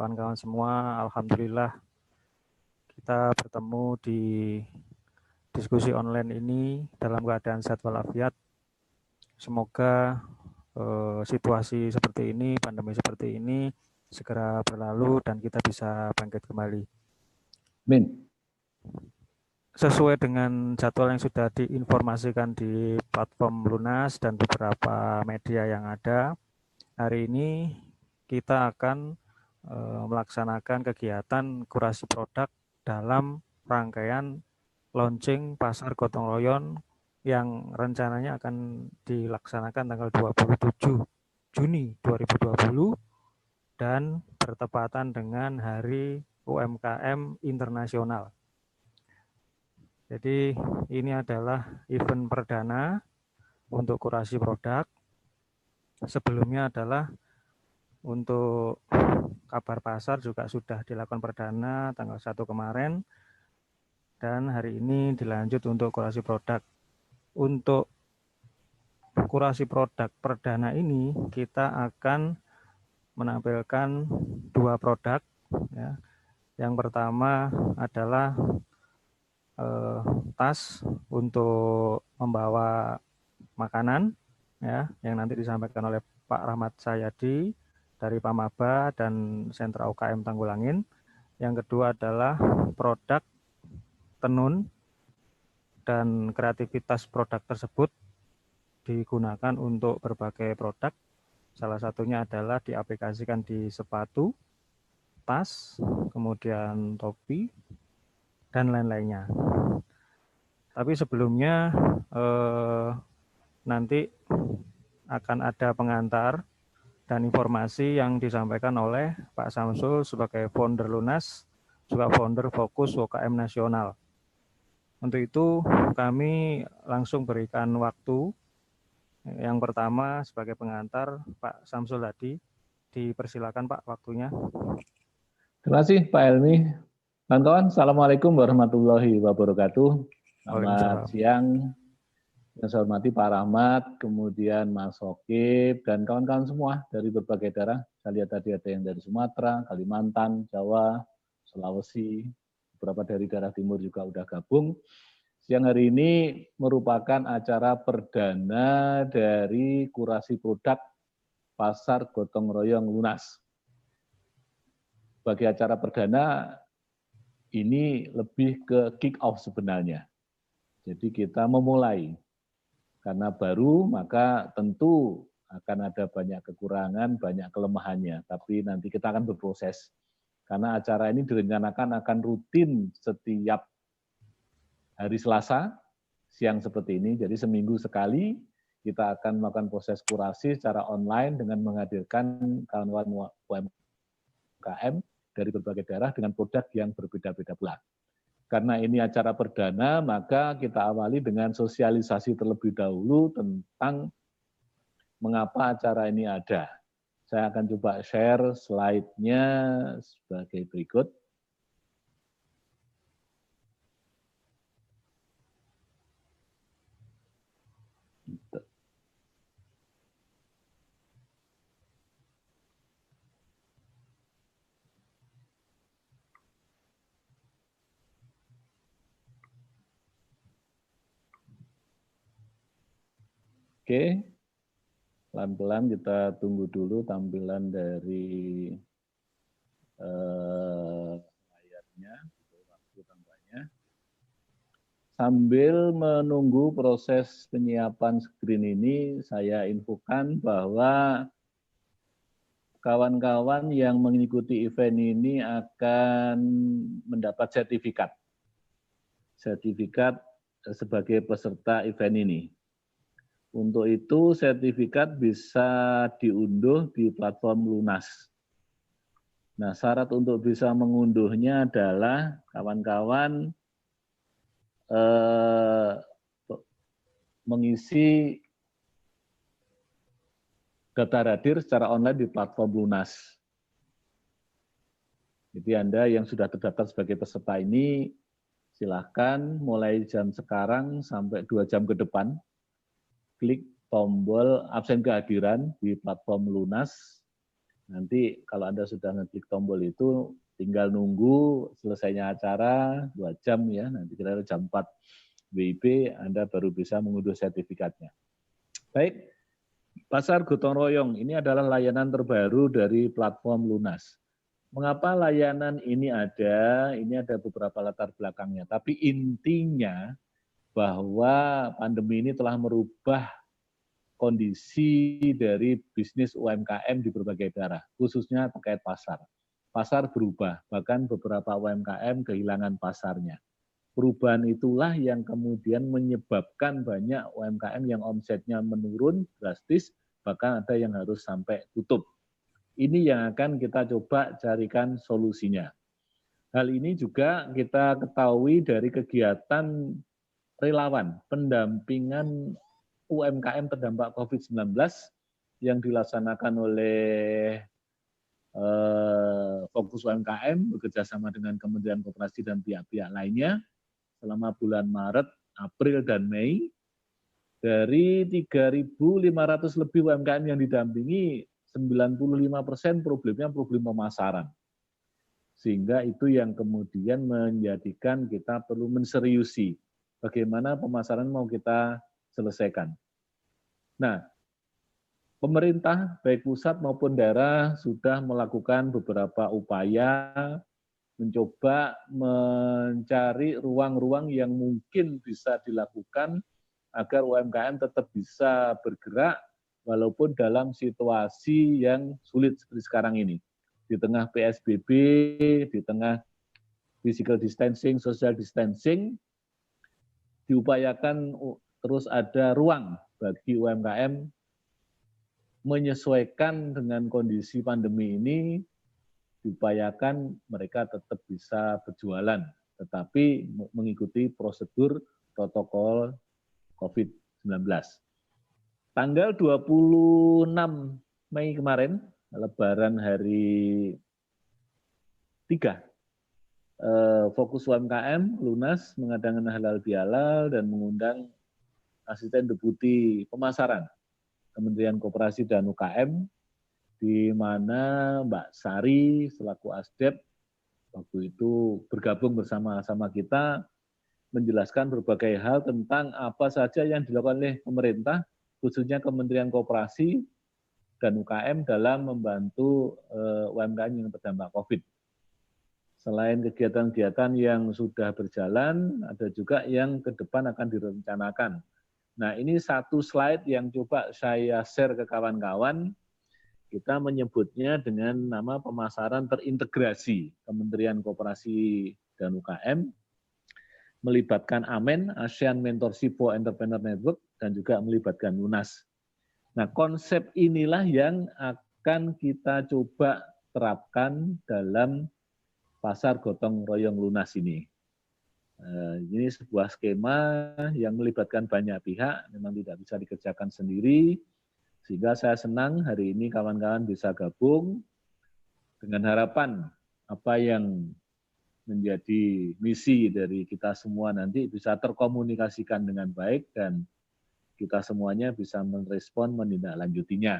kawan-kawan semua. Alhamdulillah kita bertemu di diskusi online ini dalam keadaan sehat walafiat. Semoga situasi seperti ini, pandemi seperti ini segera berlalu dan kita bisa bangkit kembali. Amin. Sesuai dengan jadwal yang sudah diinformasikan di platform Lunas dan beberapa media yang ada, hari ini kita akan melaksanakan kegiatan kurasi produk dalam rangkaian launching pasar gotong royong yang rencananya akan dilaksanakan tanggal 27 Juni 2020 dan bertepatan dengan Hari UMKM Internasional. Jadi ini adalah event perdana untuk kurasi produk. Sebelumnya adalah untuk kabar pasar juga sudah dilakukan perdana tanggal 1 kemarin. Dan hari ini dilanjut untuk kurasi produk. Untuk kurasi produk perdana ini kita akan menampilkan 2 produk. Ya. Yang pertama adalah tas untuk membawa makanan, ya, yang nanti disampaikan oleh Pak Rahmat Sayadi dari Pamaba dan Sentra UKM Tanggulangin. Yang kedua adalah produk tenun dan kreativitas produk tersebut digunakan untuk berbagai produk. Salah satunya adalah diaplikasikan di sepatu, tas, kemudian topi, dan lain-lainnya. Tapi sebelumnya nanti akan ada pengantar dan informasi yang disampaikan oleh Pak Samsul sebagai founder Lunas, juga founder Fokus UKM Nasional. Untuk itu kami langsung berikan waktu. Yang pertama sebagai pengantar Pak Samsul tadi, dipersilakan Pak waktunya. Terima kasih Pak Helmi. Kawan-kawan, Assalamualaikum warahmatullahi wabarakatuh. Selamat siang. Yang saya hormati Pak Rahmat, kemudian Mas Sokib, dan kawan-kawan semua dari berbagai daerah. Saya lihat tadi ada yang dari Sumatera, Kalimantan, Jawa, Sulawesi, beberapa dari daerah timur juga udah gabung. Siang hari ini merupakan acara perdana dari kurasi produk Pasar Gotong Royong Lunas. Bagi acara perdana, ini lebih ke kick off sebenarnya. Jadi kita memulai. Karena baru, maka tentu akan ada banyak kekurangan, banyak kelemahannya. Tapi nanti kita akan berproses. Karena acara ini direncanakan akan rutin setiap hari Selasa, siang seperti ini. Jadi seminggu sekali kita akan melakukan proses kurasi secara online dengan menghadirkan kawan-kawan UMKM dari berbagai daerah dengan produk yang berbeda-beda pula. Karena ini acara perdana, maka kita awali dengan sosialisasi terlebih dahulu tentang mengapa acara ini ada. Saya akan coba share slide-nya sebagai berikut. Oke, pelan-pelan kita tunggu dulu tampilan dari layarnya, waktu tampaknya. Sambil menunggu proses penyiapan screen ini, saya infokan bahwa kawan-kawan yang mengikuti event ini akan mendapat sertifikat sebagai peserta event ini. Untuk itu sertifikat bisa diunduh di platform Lunas. Nah, syarat untuk bisa mengunduhnya adalah kawan-kawan mengisi daftar hadir secara online di platform Lunas. Jadi Anda yang sudah terdaftar sebagai peserta ini, silahkan mulai jam sekarang sampai 2 jam ke depan, klik tombol absen kehadiran di platform Lunas. Nanti kalau Anda sudah ngeklik tombol itu, tinggal nunggu selesainya acara 2 jam ya, nanti kira-kira jam 4 WIB Anda baru bisa mengunduh sertifikatnya. Baik, Pasar Gotong Royong ini adalah layanan terbaru dari platform Lunas. Mengapa layanan ini ada? Ini ada beberapa latar belakangnya. Tapi intinya bahwa pandemi ini telah merubah kondisi dari bisnis UMKM di berbagai daerah, khususnya terkait pasar. Pasar berubah, bahkan beberapa UMKM kehilangan pasarnya. Perubahan itulah yang kemudian menyebabkan banyak UMKM yang omsetnya menurun drastis, bahkan ada yang harus sampai tutup. Ini yang akan kita coba carikan solusinya. Hal ini juga kita ketahui dari kegiatan relawan pendampingan UMKM terdampak COVID-19 yang dilaksanakan oleh Fokus UMKM bekerjasama dengan Kementerian Koperasi dan pihak-pihak lainnya selama bulan Maret, April, dan Mei. Dari 3.500 lebih UMKM yang didampingi, 95% problemnya problem pemasaran. Sehingga itu yang kemudian menjadikan kita perlu menseriusi bagaimana pemasaran mau kita selesaikan. Nah, pemerintah baik pusat maupun daerah sudah melakukan beberapa upaya mencoba mencari ruang-ruang yang mungkin bisa dilakukan agar UMKM tetap bisa bergerak walaupun dalam situasi yang sulit seperti sekarang ini. Di tengah PSBB, di tengah physical distancing, social distancing, diupayakan terus ada ruang bagi UMKM menyesuaikan dengan kondisi pandemi ini, diupayakan mereka tetap bisa berjualan, tetapi mengikuti prosedur protokol COVID-19. Tanggal 26 Mei kemarin, Lebaran hari 3, Fokus UMKM Lunas mengadakan halal bihalal dan mengundang asisten deputi pemasaran Kementerian Koperasi dan UKM, di mana Mbak Sari selaku Asdep waktu itu bergabung bersama-sama kita menjelaskan berbagai hal tentang apa saja yang dilakukan oleh pemerintah, khususnya Kementerian Koperasi dan UKM dalam membantu UMKM yang terdampak COVID. Selain kegiatan-kegiatan yang sudah berjalan, ada juga yang ke depan akan direncanakan. Nah, ini satu slide yang coba saya share ke kawan-kawan. Kita menyebutnya dengan nama pemasaran terintegrasi Kementerian Koperasi dan UKM, melibatkan AMEN, ASEAN Mentorship for Entrepreneur Network, dan juga melibatkan Lunas. Nah, konsep inilah yang akan kita coba terapkan dalam Pasar Gotong Royong Lunas ini. Ini sebuah skema yang melibatkan banyak pihak, memang tidak bisa dikerjakan sendiri, sehingga saya senang hari ini kawan-kawan bisa gabung dengan harapan apa yang menjadi misi dari kita semua nanti bisa terkomunikasikan dengan baik dan kita semuanya bisa merespon menindaklanjutinya.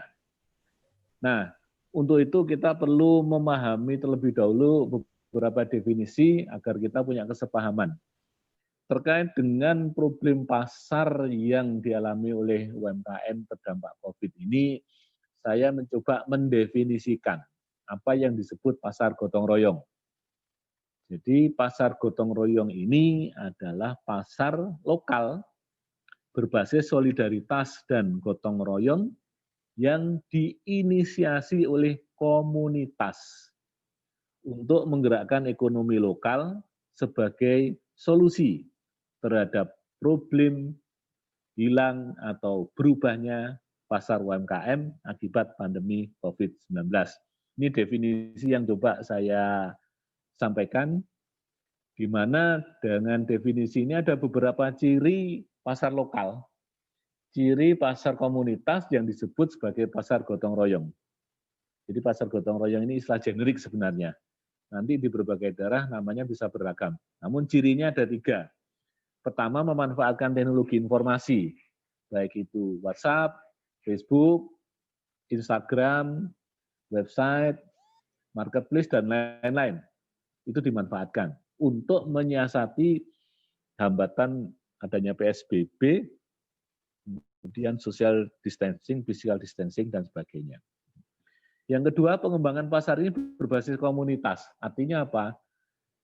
Nah, untuk itu kita perlu memahami terlebih dahulu beberapa definisi agar kita punya kesepahaman. Terkait dengan problem pasar yang dialami oleh UMKM terdampak COVID ini, saya mencoba mendefinisikan apa yang disebut pasar gotong royong. Jadi pasar gotong royong ini adalah pasar lokal berbasis solidaritas dan gotong royong yang diinisiasi oleh komunitas untuk menggerakkan ekonomi lokal sebagai solusi terhadap problem hilang atau berubahnya pasar UMKM akibat pandemi COVID-19. Ini definisi yang coba saya sampaikan, di mana dengan definisi ini ada beberapa ciri pasar lokal, ciri pasar komunitas yang disebut sebagai pasar gotong royong. Jadi pasar gotong royong ini istilah generik sebenarnya. Nanti di berbagai daerah namanya bisa beragam. Namun cirinya ada 3. Pertama, memanfaatkan teknologi informasi, baik itu WhatsApp, Facebook, Instagram, website, marketplace, dan lain-lain. Itu dimanfaatkan untuk menyiasati hambatan adanya PSBB, kemudian social distancing, physical distancing, dan sebagainya. Yang kedua, pengembangan pasar ini berbasis komunitas. Artinya apa?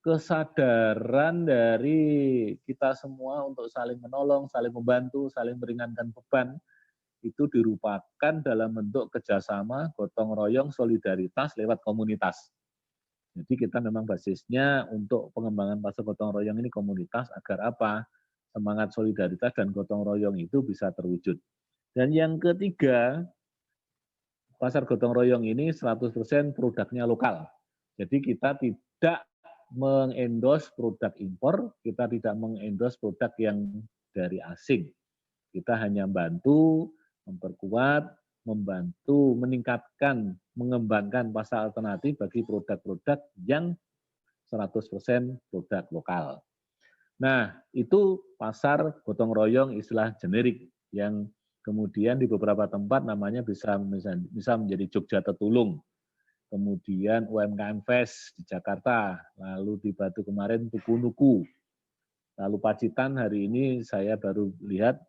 Kesadaran dari kita semua untuk saling menolong, saling membantu, saling meringankan beban, itu dirupakan dalam bentuk kerjasama, gotong royong, solidaritas lewat komunitas. Jadi kita memang basisnya untuk pengembangan pasar gotong royong ini komunitas, agar apa? Semangat solidaritas dan gotong royong itu bisa terwujud. Dan yang ketiga, pasar gotong royong ini 100% produknya lokal. Jadi kita tidak mengendorse produk impor, kita tidak mengendorse produk yang dari asing. Kita hanya membantu, memperkuat, membantu meningkatkan, mengembangkan pasar alternatif bagi produk-produk yang 100% produk lokal. Nah, itu pasar gotong royong istilah generik yang kemudian di beberapa tempat namanya bisa menjadi Jogja Tetulung. Kemudian UMKM Fest di Jakarta, lalu di Batu kemarin Tuku-Nuku, lalu Pacitan hari ini saya baru lihat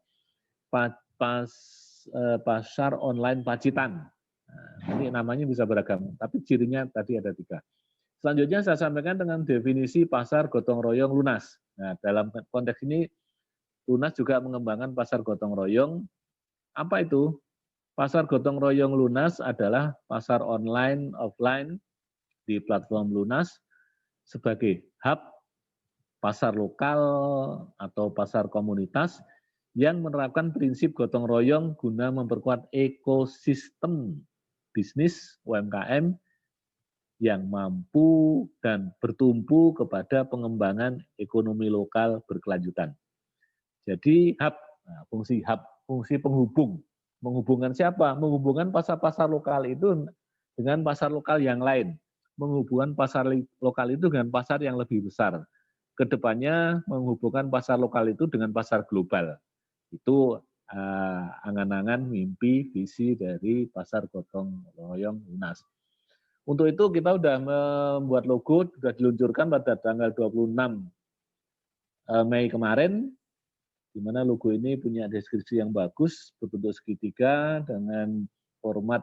pasar online Pacitan. Nah, ini namanya bisa beragam, tapi cirinya tadi ada 3. Selanjutnya saya sampaikan dengan definisi pasar gotong royong lunas. Nah, dalam konteks ini Lunas juga mengembangkan pasar gotong royong. Apa itu? Pasar gotong royong lunas adalah pasar online, offline di platform Lunas sebagai hub pasar lokal atau pasar komunitas yang menerapkan prinsip gotong royong guna memperkuat ekosistem bisnis UMKM yang mampu dan bertumpu kepada pengembangan ekonomi lokal berkelanjutan. Jadi hub, fungsi penghubung. Menghubungkan siapa? Menghubungkan pasar-pasar lokal itu dengan pasar lokal yang lain. Menghubungkan pasar lokal itu dengan pasar yang lebih besar. Kedepannya menghubungkan pasar lokal itu dengan pasar global. Itu angan-angan, mimpi, visi dari pasar gotong royong lunas. Untuk itu kita sudah membuat logo, sudah diluncurkan pada tanggal 26 Mei kemarin, di mana logo ini punya deskripsi yang bagus, berbentuk segitiga dengan format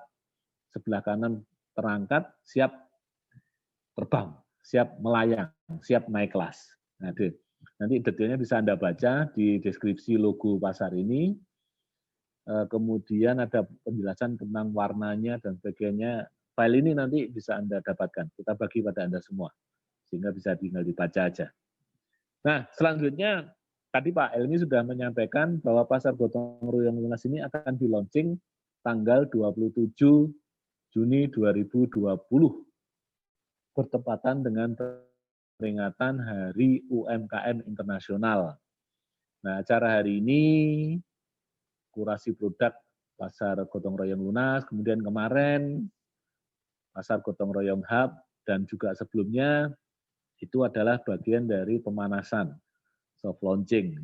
sebelah kanan terangkat, siap terbang, siap melayang, siap naik kelas. Nah, nanti detailnya bisa Anda baca di deskripsi logo pasar ini. Kemudian ada penjelasan tentang warnanya dan sebagainya. File ini nanti bisa Anda dapatkan. Kita bagi pada Anda semua, sehingga bisa tinggal dibaca aja. Nah, selanjutnya tadi Pak Elmi sudah menyampaikan bahwa pasar gotong royong lunas ini akan di-launching tanggal 27 Juni 2020 bertepatan dengan peringatan Hari UMKM Internasional. Nah, acara hari ini kurasi produk pasar gotong royong lunas, kemudian kemarin pasar gotong royong hub, dan juga sebelumnya itu adalah bagian dari pemanasan soft launching.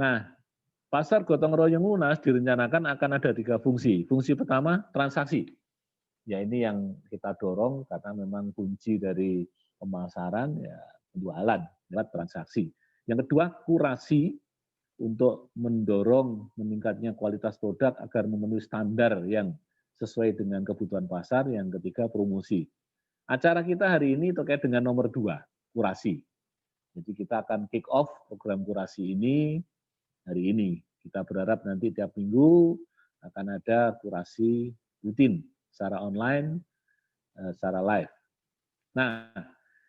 Nah, pasar gotong royong lunas direncanakan akan ada 3 fungsi. Fungsi pertama, transaksi. Ya ini yang kita dorong karena memang kunci dari pemasaran ya penjualan lewat transaksi. Yang kedua, kurasi untuk mendorong meningkatnya kualitas produk agar memenuhi standar yang sesuai dengan kebutuhan pasar. Yang ketiga, promosi. Acara kita hari ini terkait dengan nomor 2, kurasi. Jadi kita akan kick off program kurasi ini hari ini. Kita berharap nanti tiap minggu akan ada kurasi rutin secara online, secara live. Nah,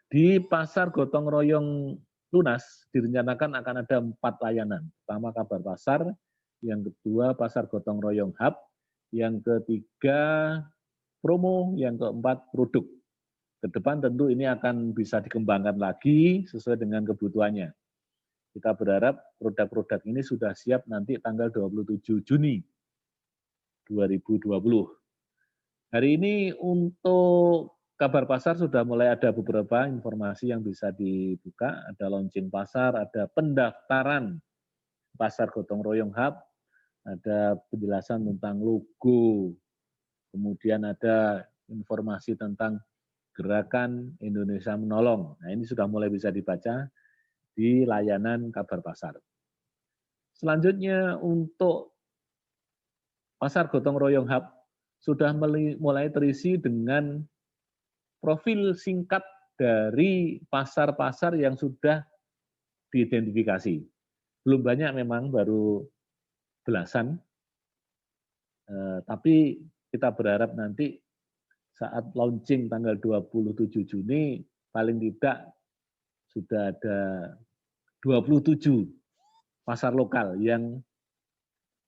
di pasar gotong royong lunas direncanakan akan ada 4 layanan. Pertama kabar pasar, yang kedua pasar gotong royong hub, yang ketiga promo, yang keempat produk. Ke depan tentu ini akan bisa dikembangkan lagi sesuai dengan kebutuhannya. Kita berharap produk-produk ini sudah siap nanti tanggal 27 Juni 2020. Hari ini untuk kabar pasar sudah mulai ada beberapa informasi yang bisa dibuka. Ada launching pasar, ada pendaftaran pasar gotong royong hub, ada penjelasan tentang logo kemudian ada informasi tentang Gerakan Indonesia Menolong. Nah, ini sudah mulai bisa dibaca di layanan kabar pasar. Selanjutnya untuk Pasar Gotong Royong Hub sudah mulai terisi dengan profil singkat dari pasar-pasar yang sudah diidentifikasi. Belum banyak memang, baru belasan, tapi kita berharap nanti saat launching tanggal 27 Juni, paling tidak sudah ada 27 pasar lokal yang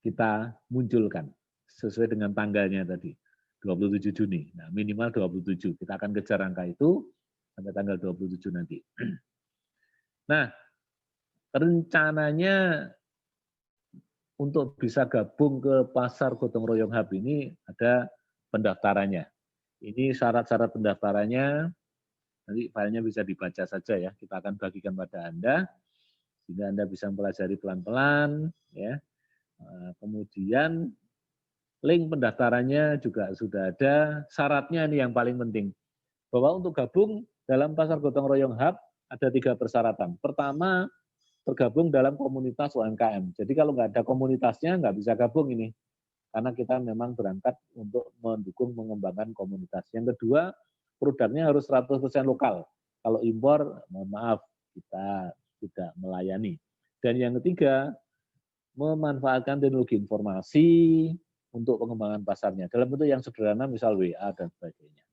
kita munculkan sesuai dengan tanggalnya tadi, 27 Juni. Nah, minimal 27. Kita akan kejar angka itu sampai tanggal 27 nanti. Nah, rencananya untuk bisa gabung ke Pasar Gotong Royong Hub ini ada pendaftarannya. Ini syarat-syarat pendaftarannya, nanti filenya bisa dibaca saja ya, kita akan bagikan pada Anda, sehingga Anda bisa mempelajari pelan-pelan. Ya. Kemudian link pendaftarannya juga sudah ada, syaratnya ini yang paling penting, bahwa untuk gabung dalam Pasar Gotong Royong Hub ada 3 persyaratan. Pertama, tergabung dalam komunitas UMKM. Jadi kalau nggak ada komunitasnya, nggak bisa gabung ini. Karena kita memang berangkat untuk mendukung mengembangkan komunitas. Yang kedua, produknya harus 100% lokal. Kalau impor, mohon maaf, kita tidak melayani. Dan yang ketiga, memanfaatkan teknologi informasi untuk pengembangan pasarnya. Dalam bentuk yang sederhana, misal WA dan sebagainya.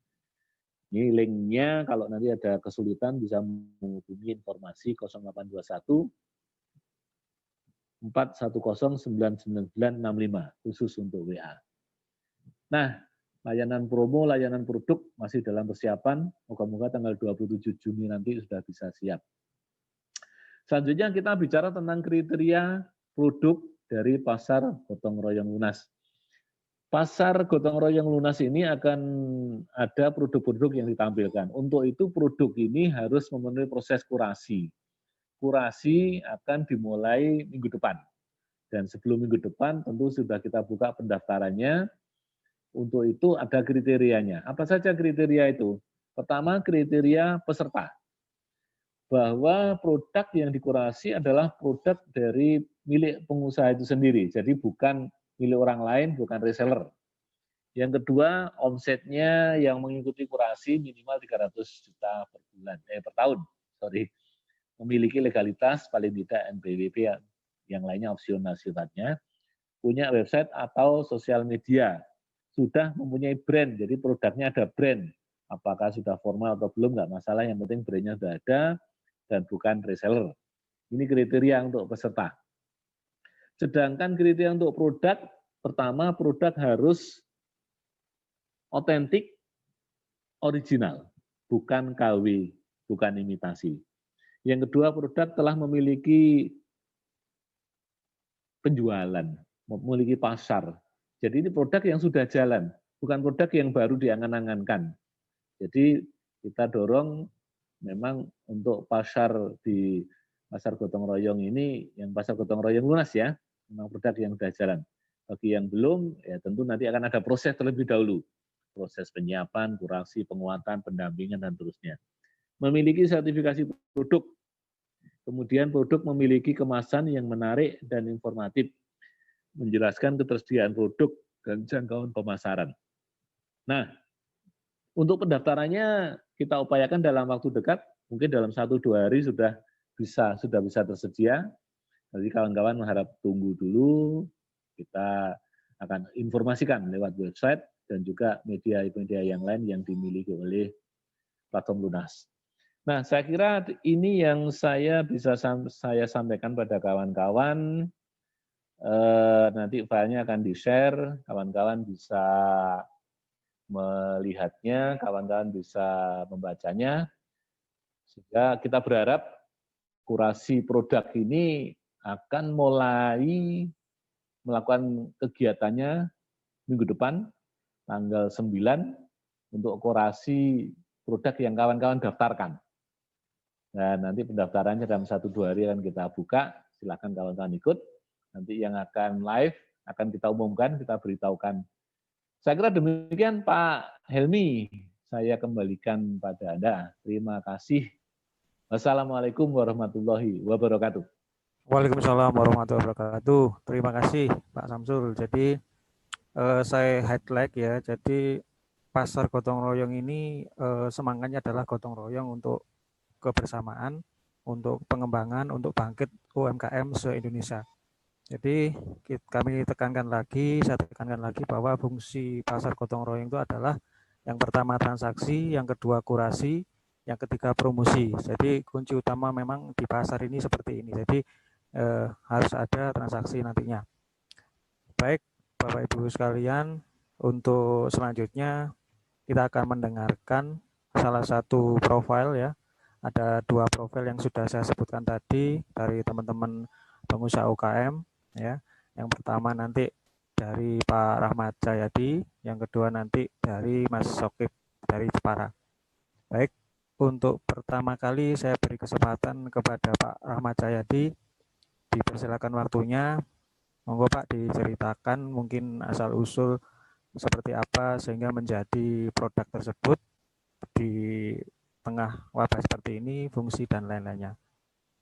Ini linknya, kalau nanti ada kesulitan bisa menghubungi informasi 0821 410-99965 khusus untuk WA. Nah, layanan promo, layanan produk masih dalam persiapan. Moga-moga tanggal 27 Juni nanti sudah bisa siap. Selanjutnya kita bicara tentang kriteria produk dari Pasar Gotong Royong Lunas. Pasar Gotong Royong Lunas ini akan ada produk-produk yang ditampilkan. Untuk itu produk ini harus memenuhi proses kurasi. Kurasi akan dimulai minggu depan. Dan sebelum minggu depan tentu sudah kita buka pendaftarannya. Untuk itu ada kriterianya. Apa saja kriteria itu? Pertama, kriteria peserta. Bahwa produk yang dikurasi adalah produk dari milik pengusaha itu sendiri. Jadi bukan milik orang lain, bukan reseller. Yang kedua, omsetnya yang mengikuti kurasi minimal 300 juta per bulan, per tahun. Memiliki legalitas paling tidak NPWP, yang lainnya opsional sifatnya, punya website atau sosial media, sudah mempunyai brand, jadi produknya ada brand, apakah sudah formal atau belum nggak masalah, yang penting brandnya sudah ada dan bukan reseller. Ini kriteria untuk peserta. Sedangkan kriteria untuk produk, pertama produk harus otentik, original, bukan KW, bukan imitasi. Yang kedua, produk telah memiliki penjualan, memiliki pasar. Jadi ini produk yang sudah jalan, bukan produk yang baru diangan-angankan. Jadi kita dorong memang untuk pasar di Pasar Gotong Royong ini, yang Pasar Gotong Royong Lunas ya, memang produk yang sudah jalan. Bagi yang belum, ya tentu nanti akan ada proses terlebih dahulu. Proses penyiapan, kurasi, penguatan, pendampingan, dan terusnya. Memiliki sertifikasi produk, kemudian produk memiliki kemasan yang menarik dan informatif, menjelaskan ketersediaan produk dan jangkauan pemasaran. Nah, untuk pendaftarannya kita upayakan dalam waktu dekat, mungkin dalam 1-2 hari sudah bisa tersedia. Jadi kawan-kawan harap tunggu dulu, kita akan informasikan lewat website dan juga media-media yang lain yang dimiliki oleh platform Lunas. Nah, saya kira ini yang saya bisa saya sampaikan pada kawan-kawan. Nanti filenya akan di-share, kawan-kawan bisa melihatnya, kawan-kawan bisa membacanya. Sehingga kita berharap kurasi produk ini akan mulai melakukan kegiatannya minggu depan, tanggal 9, untuk kurasi produk yang kawan-kawan daftarkan. Dan nanti pendaftarannya dalam 1-2 hari akan kita buka, silakan kawan-kawan ikut. Nanti yang akan live akan kita umumkan, kita beritahukan Saya kira demikian Pak Helmi. Saya kembalikan pada Anda. Terima kasih. Wassalamualaikum warahmatullahi wabarakatuh. Waalaikumsalam warahmatullahi wabarakatuh. Terima kasih Pak Samsul. Jadi saya highlight ya. Jadi pasar gotong royong ini semangatnya adalah gotong royong untuk kebersamaan, untuk pengembangan, untuk bangkit UMKM se-Indonesia. Jadi saya tekankan lagi bahwa fungsi pasar gotong royong itu adalah yang pertama transaksi, yang kedua kurasi, yang ketiga promosi. Jadi kunci utama memang di pasar ini seperti ini. Jadi harus ada transaksi nantinya. Baik, Bapak Ibu sekalian, untuk selanjutnya kita akan mendengarkan salah satu profil ya. Ada 2 profil yang sudah saya sebutkan tadi dari teman-teman pengusaha UKM ya. Yang pertama nanti dari Pak Rahmat Jayadi, yang kedua nanti dari Mas Sokip dari Jepara. Baik, untuk pertama kali saya beri kesempatan kepada Pak Rahmat Jayadi. Dipersilakan waktunya. Monggo Pak diceritakan mungkin asal-usul seperti apa sehingga menjadi produk tersebut di tengah wabah seperti ini, fungsi dan lain-lainnya.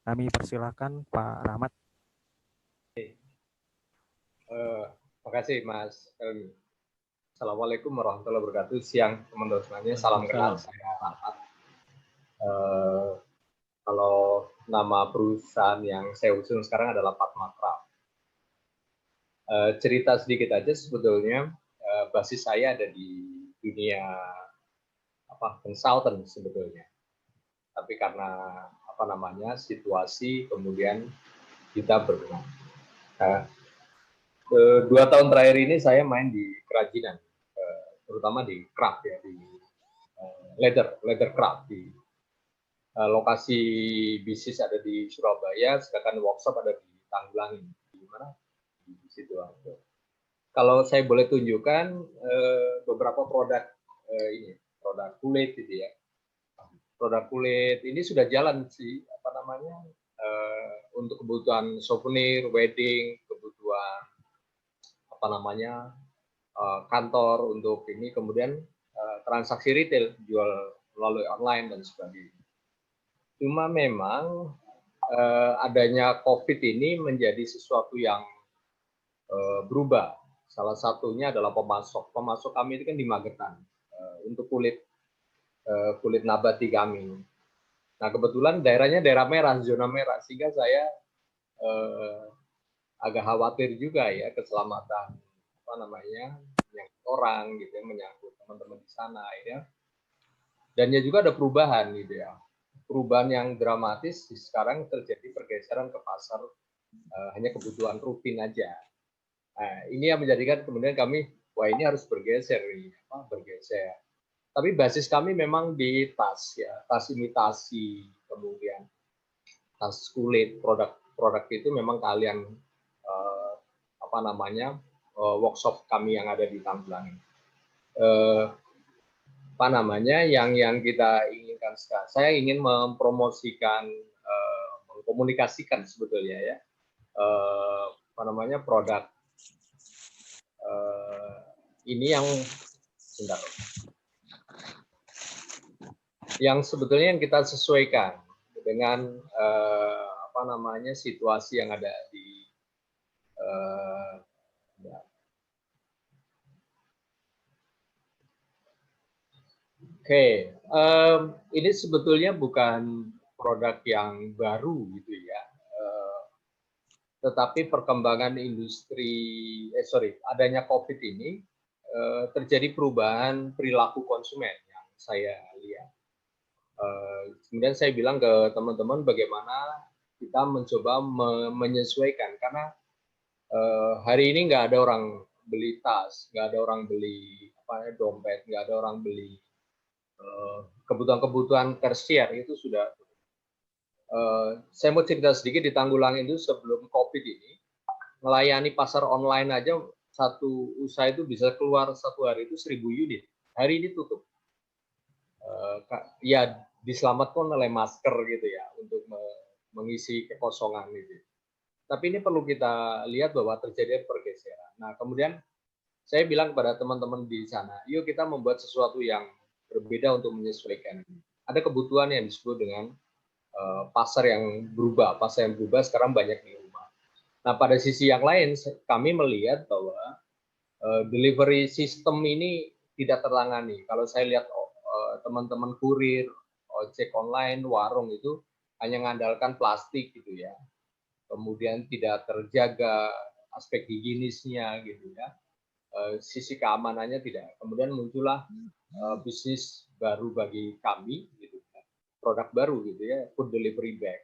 Kami persilahkan Pak Rahmat. Terima kasih Mas Helmi. Assalamualaikum warahmatullahi wabarakatuh. Siang teman-teman semuanya, salam kenal. Saya Rahmat. Kalau nama perusahaan yang saya usung sekarang adalah Patmacraft. Cerita sedikit aja, sebetulnya basis saya ada di dunia konsultan sebetulnya. Tapi karena situasi kemudian kita bergerak. 2 tahun terakhir ini saya main di kerajinan, terutama di craft ya, di leather craft. Di lokasi bisnis ada di Surabaya, sedangkan workshop ada di Tanggulangi. Di mana? Di situ. Kalau saya boleh tunjukkan beberapa produk ini, produk kulit gitu ya. Produk kulit ini sudah jalan sih, untuk kebutuhan souvenir, wedding, kebutuhan kantor untuk ini, kemudian transaksi retail, jual melalui online dan sebagainya. Cuma memang adanya COVID ini menjadi sesuatu yang berubah. Salah satunya adalah pemasok. Pemasok kami itu kan di Magetan untuk kulit nabati kami. Nah kebetulan daerahnya daerah merah, zona merah, sehingga saya agak khawatir juga ya keselamatan menyangkut orang gitu ya, menyangkut teman-teman di sana ya. Dan ya juga ada perubahan gitu ya. Perubahan yang dramatis sekarang terjadi pergeseran ke pasar hanya kebutuhan rutin aja. Nah, ini yang menjadikan kemudian kami, wah ini harus bergeser. Tapi basis kami memang di tas ya, tas imitasi, kemudian tas kulit, produk itu memang kalian workshop kami yang ada di Tanggulangi. Yang kita inginkan sekarang, saya ingin mempromosikan, mengkomunikasikan sebetulnya ya, produk ini yang sebetulnya yang kita sesuaikan dengan situasi yang ada di ini sebetulnya bukan produk yang baru gitu ya, tetapi perkembangan adanya COVID ini terjadi perubahan perilaku konsumen yang saya lihat. Kemudian saya bilang ke teman-teman bagaimana kita mencoba menyesuaikan, karena hari ini nggak ada orang beli tas, nggak ada orang beli dompet, nggak ada orang beli kebutuhan-kebutuhan tersier itu sudah. Saya mau cerita sedikit, di Tanggulangi itu sebelum COVID ini melayani pasar online aja, satu usaha itu bisa keluar satu hari itu 1.000 unit. Hari ini tutup. Ya diselamatkan oleh masker gitu ya untuk mengisi kekosongan itu. Tapi ini perlu kita lihat bahwa terjadi pergeseran. Nah kemudian saya bilang kepada teman-teman di sana, yuk kita membuat sesuatu yang berbeda untuk menyesuaikan. Ada kebutuhan yang disebut dengan pasar yang berubah sekarang banyak di rumah. Nah, pada sisi yang lain, kami melihat bahwa delivery system ini tidak tertangani. Kalau saya lihat teman-teman kurir, ojek online, warung itu hanya mengandalkan plastik gitu ya. Kemudian tidak terjaga aspek higienisnya gitu ya. Sisi keamanannya tidak. Kemudian muncullah bisnis baru bagi kami gitu ya. Produk baru gitu ya, food delivery bag.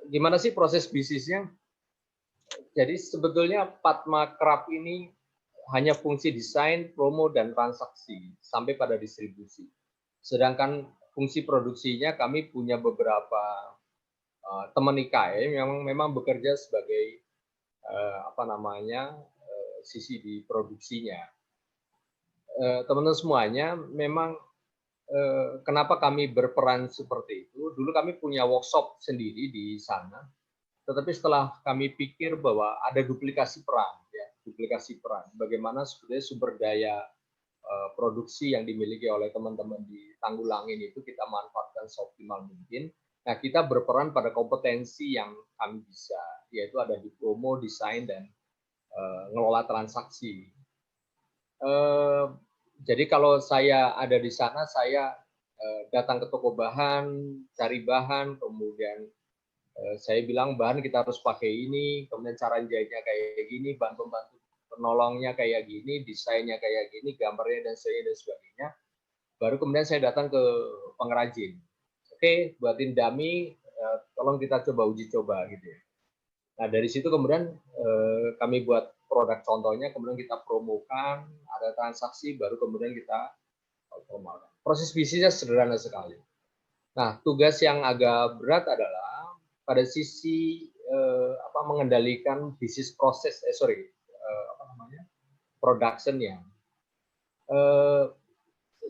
Gimana sih proses bisnisnya? Jadi sebetulnya Padma Craft ini hanya fungsi desain, promo, dan transaksi sampai pada distribusi. Sedangkan fungsi produksinya kami punya beberapa teman IKM yang memang bekerja sebagai sisi di produksinya. Teman-teman semuanya memang kenapa kami berperan seperti itu? Dulu kami punya workshop sendiri di sana. Tetapi setelah kami pikir bahwa ada duplikasi peran, ya, bagaimana sebetulnya sumber daya produksi yang dimiliki oleh teman-teman di Tanggulangin itu kita manfaatkan seoptimal mungkin. Nah, kita berperan pada kompetensi yang kami bisa, yaitu ada di promo, desain, dan ngelola transaksi. Jadi kalau saya ada di sana, saya datang ke toko bahan, cari bahan, kemudian saya bilang bahan kita harus pakai ini, kemudian cara jahitnya kayak gini, bahan pembantu penolongnya kayak gini, desainnya kayak gini, gambarnya dan sebagainya. Baru kemudian saya datang ke pengrajin. Oke, buatin dummy, tolong kita coba uji coba gitu ya. Nah dari situ kemudian kami buat produk contohnya, kemudian kita promokan, ada transaksi, baru kemudian kita promokan. Proses bisnisnya sederhana sekali. Nah tugas yang agak berat adalah pada sisi mengendalikan bisnis proses, productionnya.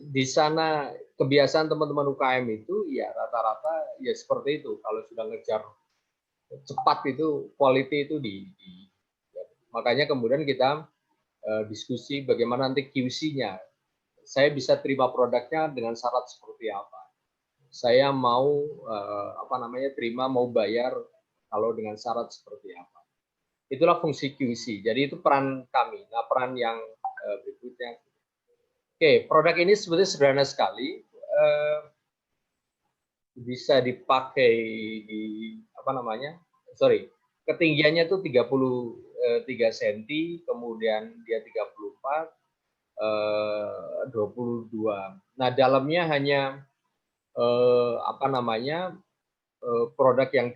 Di sana kebiasaan teman-teman UKM itu ya rata-rata ya seperti itu. Kalau sudah ngejar cepat itu, quality itu ya. Makanya kemudian kita diskusi bagaimana nanti QC-nya. Saya bisa terima produknya dengan syarat seperti apa. Saya mau terima, mau bayar kalau dengan syarat seperti apa. Itulah fungsi QC. Jadi itu peran kami. Nah, peran yang berikutnya. Oke, produk ini sebetulnya sederhana sekali. Bisa dipakai di ketinggiannya itu 33 cm, kemudian dia 34, 22. Nah, dalamnya hanya produk yang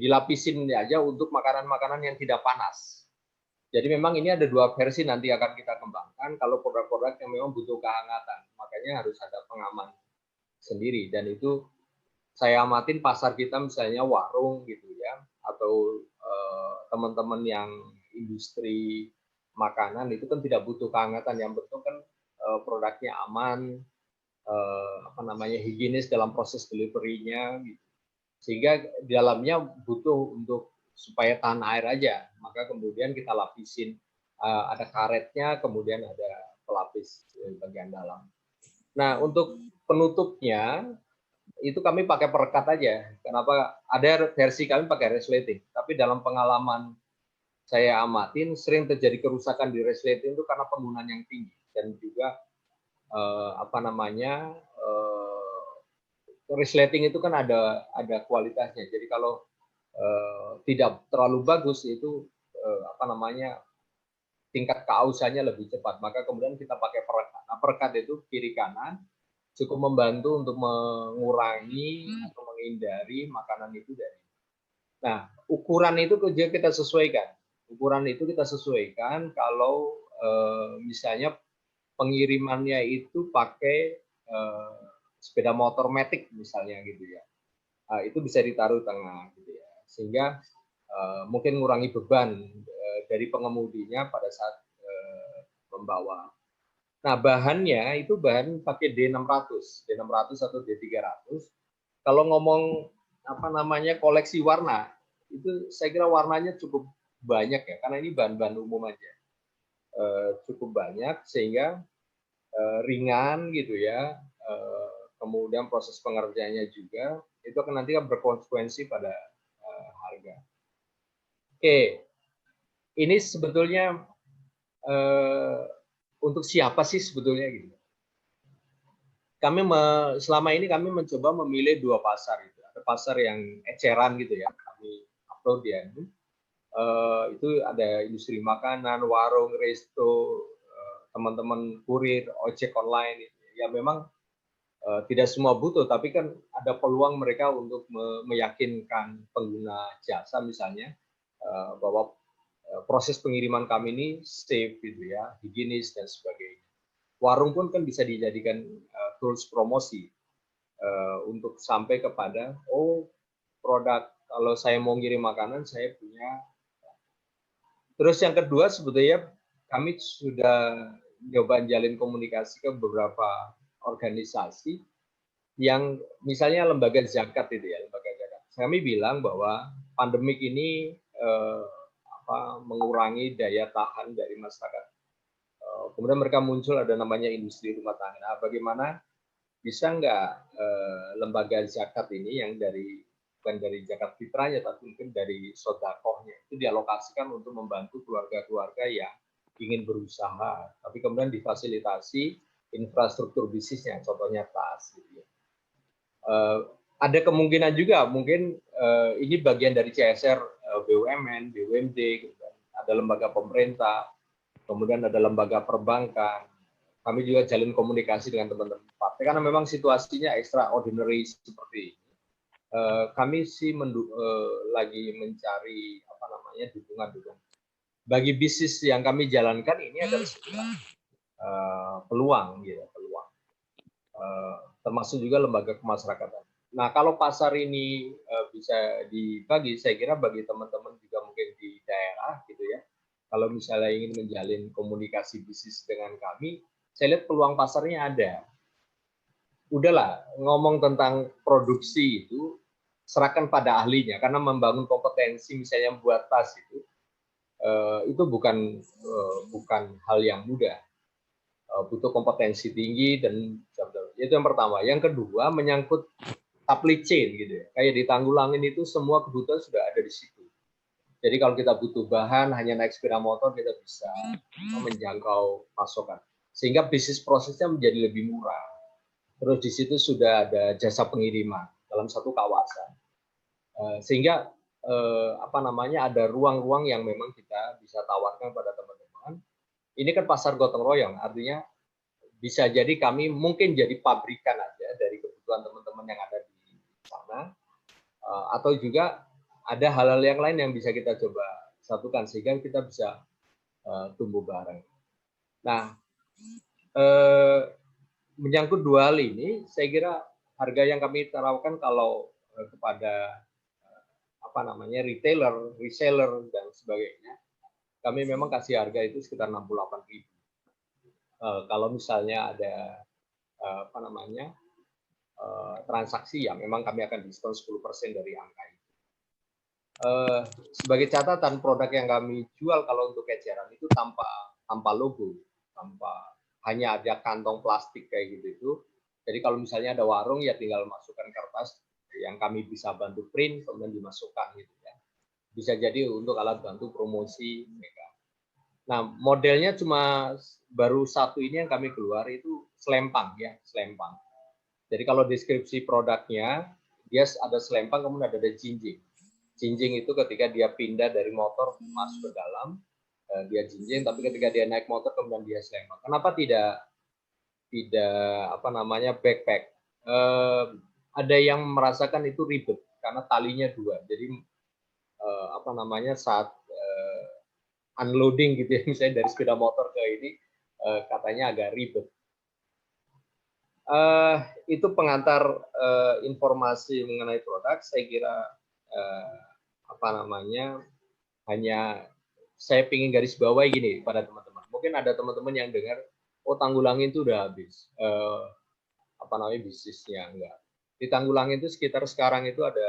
dilapisin aja untuk makanan-makanan yang tidak panas. Jadi memang ini ada dua versi nanti akan kita kembangkan. Kalau produk-produk yang memang butuh kehangatan, makanya harus ada pengaman sendiri. Dan itu saya amatin pasar kita misalnya warung gitu ya, atau teman-teman yang industri makanan itu kan tidak butuh kehangatan, yang betul kan produknya aman, higienis dalam proses delivery-nya gitu. Sehingga di dalamnya butuh untuk supaya tahan air aja, maka kemudian kita lapisin, ada karetnya, kemudian ada pelapis di bagian dalam. Nah, untuk penutupnya itu kami pakai perekat aja. Kenapa? Ada versi kami pakai resleting, tapi dalam pengalaman saya amatin sering terjadi kerusakan di resleting itu karena penggunaan yang tinggi dan juga resleting itu kan ada kualitasnya. Jadi kalau tidak terlalu bagus itu tingkat keausannya lebih cepat. Maka kemudian kita pakai perekat. Nah, perekat itu kiri kanan cukup membantu untuk mengurangi atau menghindari makanan itu dari. Nah, ukuran itu kita sesuaikan. Ukuran itu kita sesuaikan kalau misalnya pengirimannya itu pakai sepeda motor matic misalnya gitu ya. Itu bisa ditaruh tengah gitu ya. Sehingga mungkin mengurangi beban dari pengemudinya pada saat membawa. Nah, bahannya itu bahan pakai D600 atau D300. Kalau ngomong koleksi warna, itu saya kira warnanya cukup banyak ya, karena ini bahan-bahan umum aja, cukup banyak sehingga ringan gitu ya. Kemudian proses pengerjaannya juga itu akan nanti berkonsekuensi pada harga. Oke, ini sebetulnya untuk siapa sih sebetulnya gitu? Selama ini kami mencoba memilih 2 pasar gitu. Ada pasar yang eceran gitu ya, kami upload ya. Itu ada industri makanan, warung, resto, teman-teman kurir, ojek online. Ya memang tidak semua butuh, tapi kan ada peluang mereka untuk meyakinkan pengguna jasa misalnya bahwa proses pengiriman kami ini safe gitu ya, higienis dan sebagainya. Warung pun kan bisa dijadikan tools promosi untuk sampai kepada produk kalau saya mau ngirim makanan saya punya. Terus yang kedua sebetulnya kami sudah coba jalin komunikasi ke beberapa organisasi yang misalnya lembaga zakat itu ya, lembaga zakat. Kami bilang bahwa pandemik ini mengurangi daya tahan dari masyarakat. Kemudian mereka muncul ada namanya industri rumah tangga. Nah, bagaimana bisa nggak lembaga zakat ini yang bukan dari zakat fitrahnya tapi mungkin dari sodakohnya itu dialokasikan untuk membantu keluarga-keluarga yang ingin berusaha, tapi kemudian difasilitasi infrastruktur bisnisnya, contohnya tas. Gitu ya. Ada kemungkinan juga mungkin ini bagian dari CSR BUMN, BUMD, ada lembaga pemerintah, kemudian ada lembaga perbankan. Kami juga jalin komunikasi dengan teman-teman partai karena memang situasinya extraordinary seperti ini. Kami sih lagi mencari dukungan. Bagi bisnis yang kami jalankan ini adalah peluang, gitu, peluang. Termasuk juga lembaga kemasyarakatan. Nah, kalau pasar ini bisa dibagi, saya kira bagi teman-teman juga mungkin di daerah, gitu ya. Kalau misalnya ingin menjalin komunikasi bisnis dengan kami, saya lihat peluang pasarnya ada. Udahlah, ngomong tentang produksi itu serahkan pada ahlinya, karena membangun kompetensi misalnya buat tas itu bukan hal yang mudah. Butuh kompetensi tinggi dan itu yang pertama. Yang kedua menyangkut supply chain gitu ya. Kayak di Tanggulangin itu semua kebutuhan sudah ada di situ. Jadi kalau kita butuh bahan hanya naik sepeda motor kita bisa menjangkau pasokan. Sehingga bisnis prosesnya menjadi lebih murah. Terus di situ sudah ada jasa pengiriman dalam satu kawasan. Sehingga ada ruang-ruang yang memang kita bisa tawarkan pada teman-teman. Ini kan pasar gotong royong, artinya bisa jadi kami mungkin jadi pabrikan aja dari kebutuhan teman-teman yang ada di sana, atau juga ada hal-hal yang lain yang bisa kita coba satukan sehingga kita bisa tumbuh bareng. Nah, menyangkut dua hal ini, saya kira harga yang kami tawarkan kalau kepada retailer, reseller dan sebagainya, kami memang kasih harga itu sekitar 68.000. Kalau misalnya ada transaksi ya memang kami akan diskon 10% dari angka itu. Sebagai catatan, produk yang kami jual kalau untuk eceran itu tanpa logo, hanya ada kantong plastik kayak gitu. Jadi kalau misalnya ada warung ya tinggal masukkan kertas yang kami bisa bantu print kemudian dimasukkan gitu ya. Bisa jadi untuk alat bantu promosi mereka. Nah, modelnya cuma baru satu ini yang kami keluar itu selempang ya, selempang. Jadi kalau deskripsi produknya dia ada selempang kemudian ada jinjing. Jinjing itu ketika dia pindah dari motor masuk ke dalam, dia jinjing, tapi ketika dia naik motor kemudian dia selempang. Kenapa tidak backpack? Ada yang merasakan itu ribet karena talinya dua. Jadi saat unloading gitu ya, misalnya dari sepeda motor ke ini katanya agak ribet. Itu pengantar informasi mengenai produk. Saya kira hanya saya ingin garis bawahi gini pada teman-teman. Mungkin ada teman-teman yang dengar, oh Tanggulangin itu udah habis bisnisnya. Enggak. Di Tanggulangin itu sekitar sekarang itu ada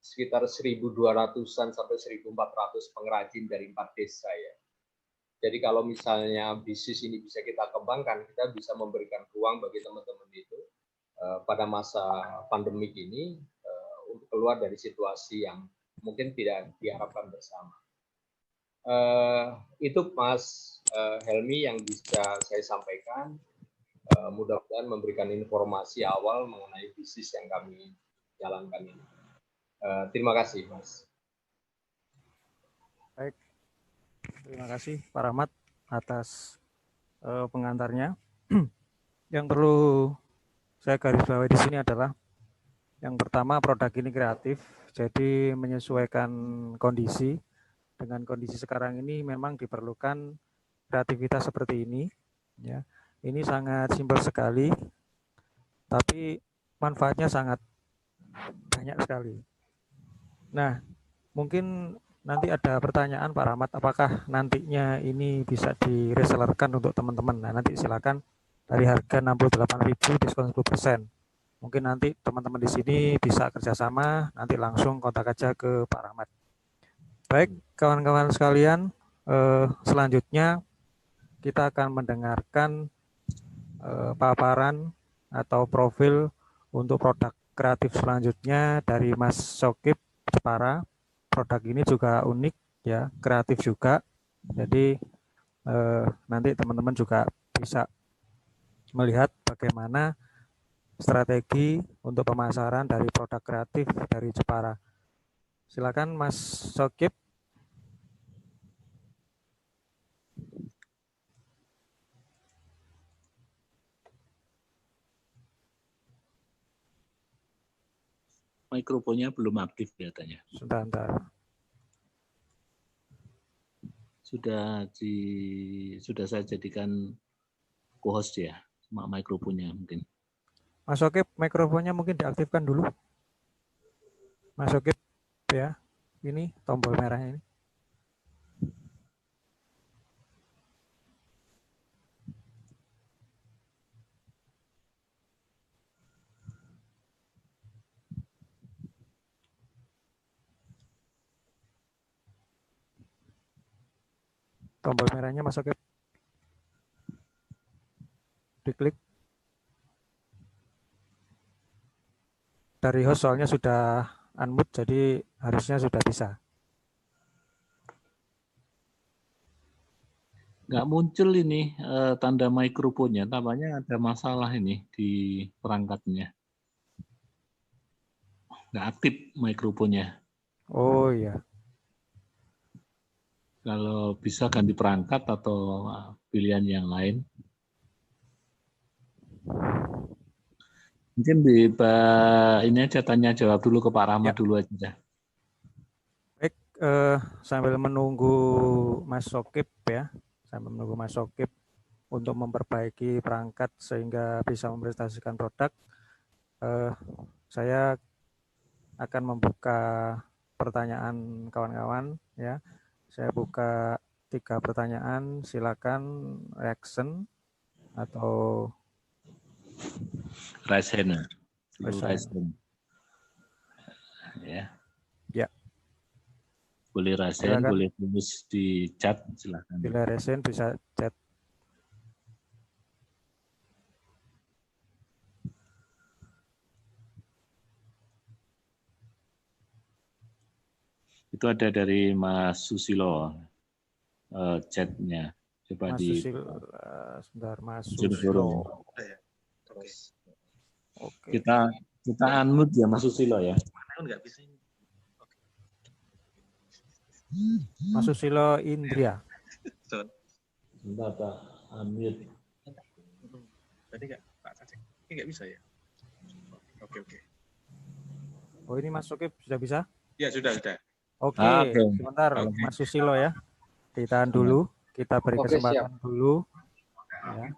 sekitar 1.200-an sampai 1.400 pengrajin dari 4 desa ya. Jadi kalau misalnya bisnis ini bisa kita kembangkan, kita bisa memberikan ruang bagi teman-teman itu pada masa pandemik ini untuk keluar dari situasi yang mungkin tidak diharapkan bersama. Itu Mas Helmi yang bisa saya sampaikan. Mudah-mudahan memberikan informasi awal mengenai bisnis yang kami jalankan ini. Terima kasih, Mas. Baik, terima kasih Pak Rahmat atas pengantarnya. Yang perlu saya garis bawahi di sini adalah yang pertama, produk ini kreatif, jadi menyesuaikan kondisi. Dengan kondisi sekarang ini memang diperlukan kreativitas seperti ini. Ya, ini sangat simpel sekali, tapi manfaatnya sangat banyak sekali. Nah, mungkin nanti ada pertanyaan Pak Rahmat, apakah nantinya ini bisa diresellerkan untuk teman-teman? Nah, nanti silakan dari harga 68.000 diskon 10%. Mungkin nanti teman-teman di sini bisa kerjasama, nanti langsung kontak aja ke Pak Rahmat. Baik, kawan-kawan sekalian, selanjutnya kita akan mendengarkan paparan atau profil untuk produk kreatif selanjutnya dari Mas Sokip Jepara. Produk ini juga unik ya, kreatif juga. Jadi nanti teman-teman juga bisa melihat bagaimana strategi untuk pemasaran dari produk kreatif dari Jepara. Silakan Mas Sokip. Mikrofonnya belum aktif kelihatannya. Sebentar. Sudah saya jadikan co-host ya, mikrofonnya mungkin. Mas Sokip, mikrofonnya mungkin diaktifkan dulu. Mas Sokip ya, ini tombol merahnya ini. Tombol merahnya Mas Sokip. Diklik. Dari host soalnya sudah unmute, jadi harusnya sudah bisa. Nggak muncul ini tanda mikrofonnya, tampaknya ada masalah ini di perangkatnya. Nggak aktif mikrofonnya. Oh iya. Kalau bisa ganti perangkat atau pilihan yang lain. Mungkin ini aja tanya jawab dulu ke Pak Rahmat dulu aja. Baik, sambil menunggu Mas Sokip ya, sambil menunggu Mas Sokip untuk memperbaiki perangkat sehingga bisa mempresentasikan produk, saya akan membuka pertanyaan kawan-kawan ya. Saya buka 3 pertanyaan, silakan reaction atau raise hand. Ya. Ya. Boleh raise hand, boleh tulis di chat, silakan. Bila raise hand bisa chat. Itu ada dari Mas Susilo chatnya. Coba Mas di Susilo, sebentar Mas Susilo. Oke. Kita unmute ya Mas Susilo ya. Mas Susilo Indria. Sebentar Pak, unmute. Tadi nggak Pak Cacek, ini nggak bisa ya? Oke. Oh ini Mas Sokip sudah bisa? Ya sudah. Oke. Sebentar Mas Susilo ya. Ditahan dulu, kita beri kesempatan dulu. Ya.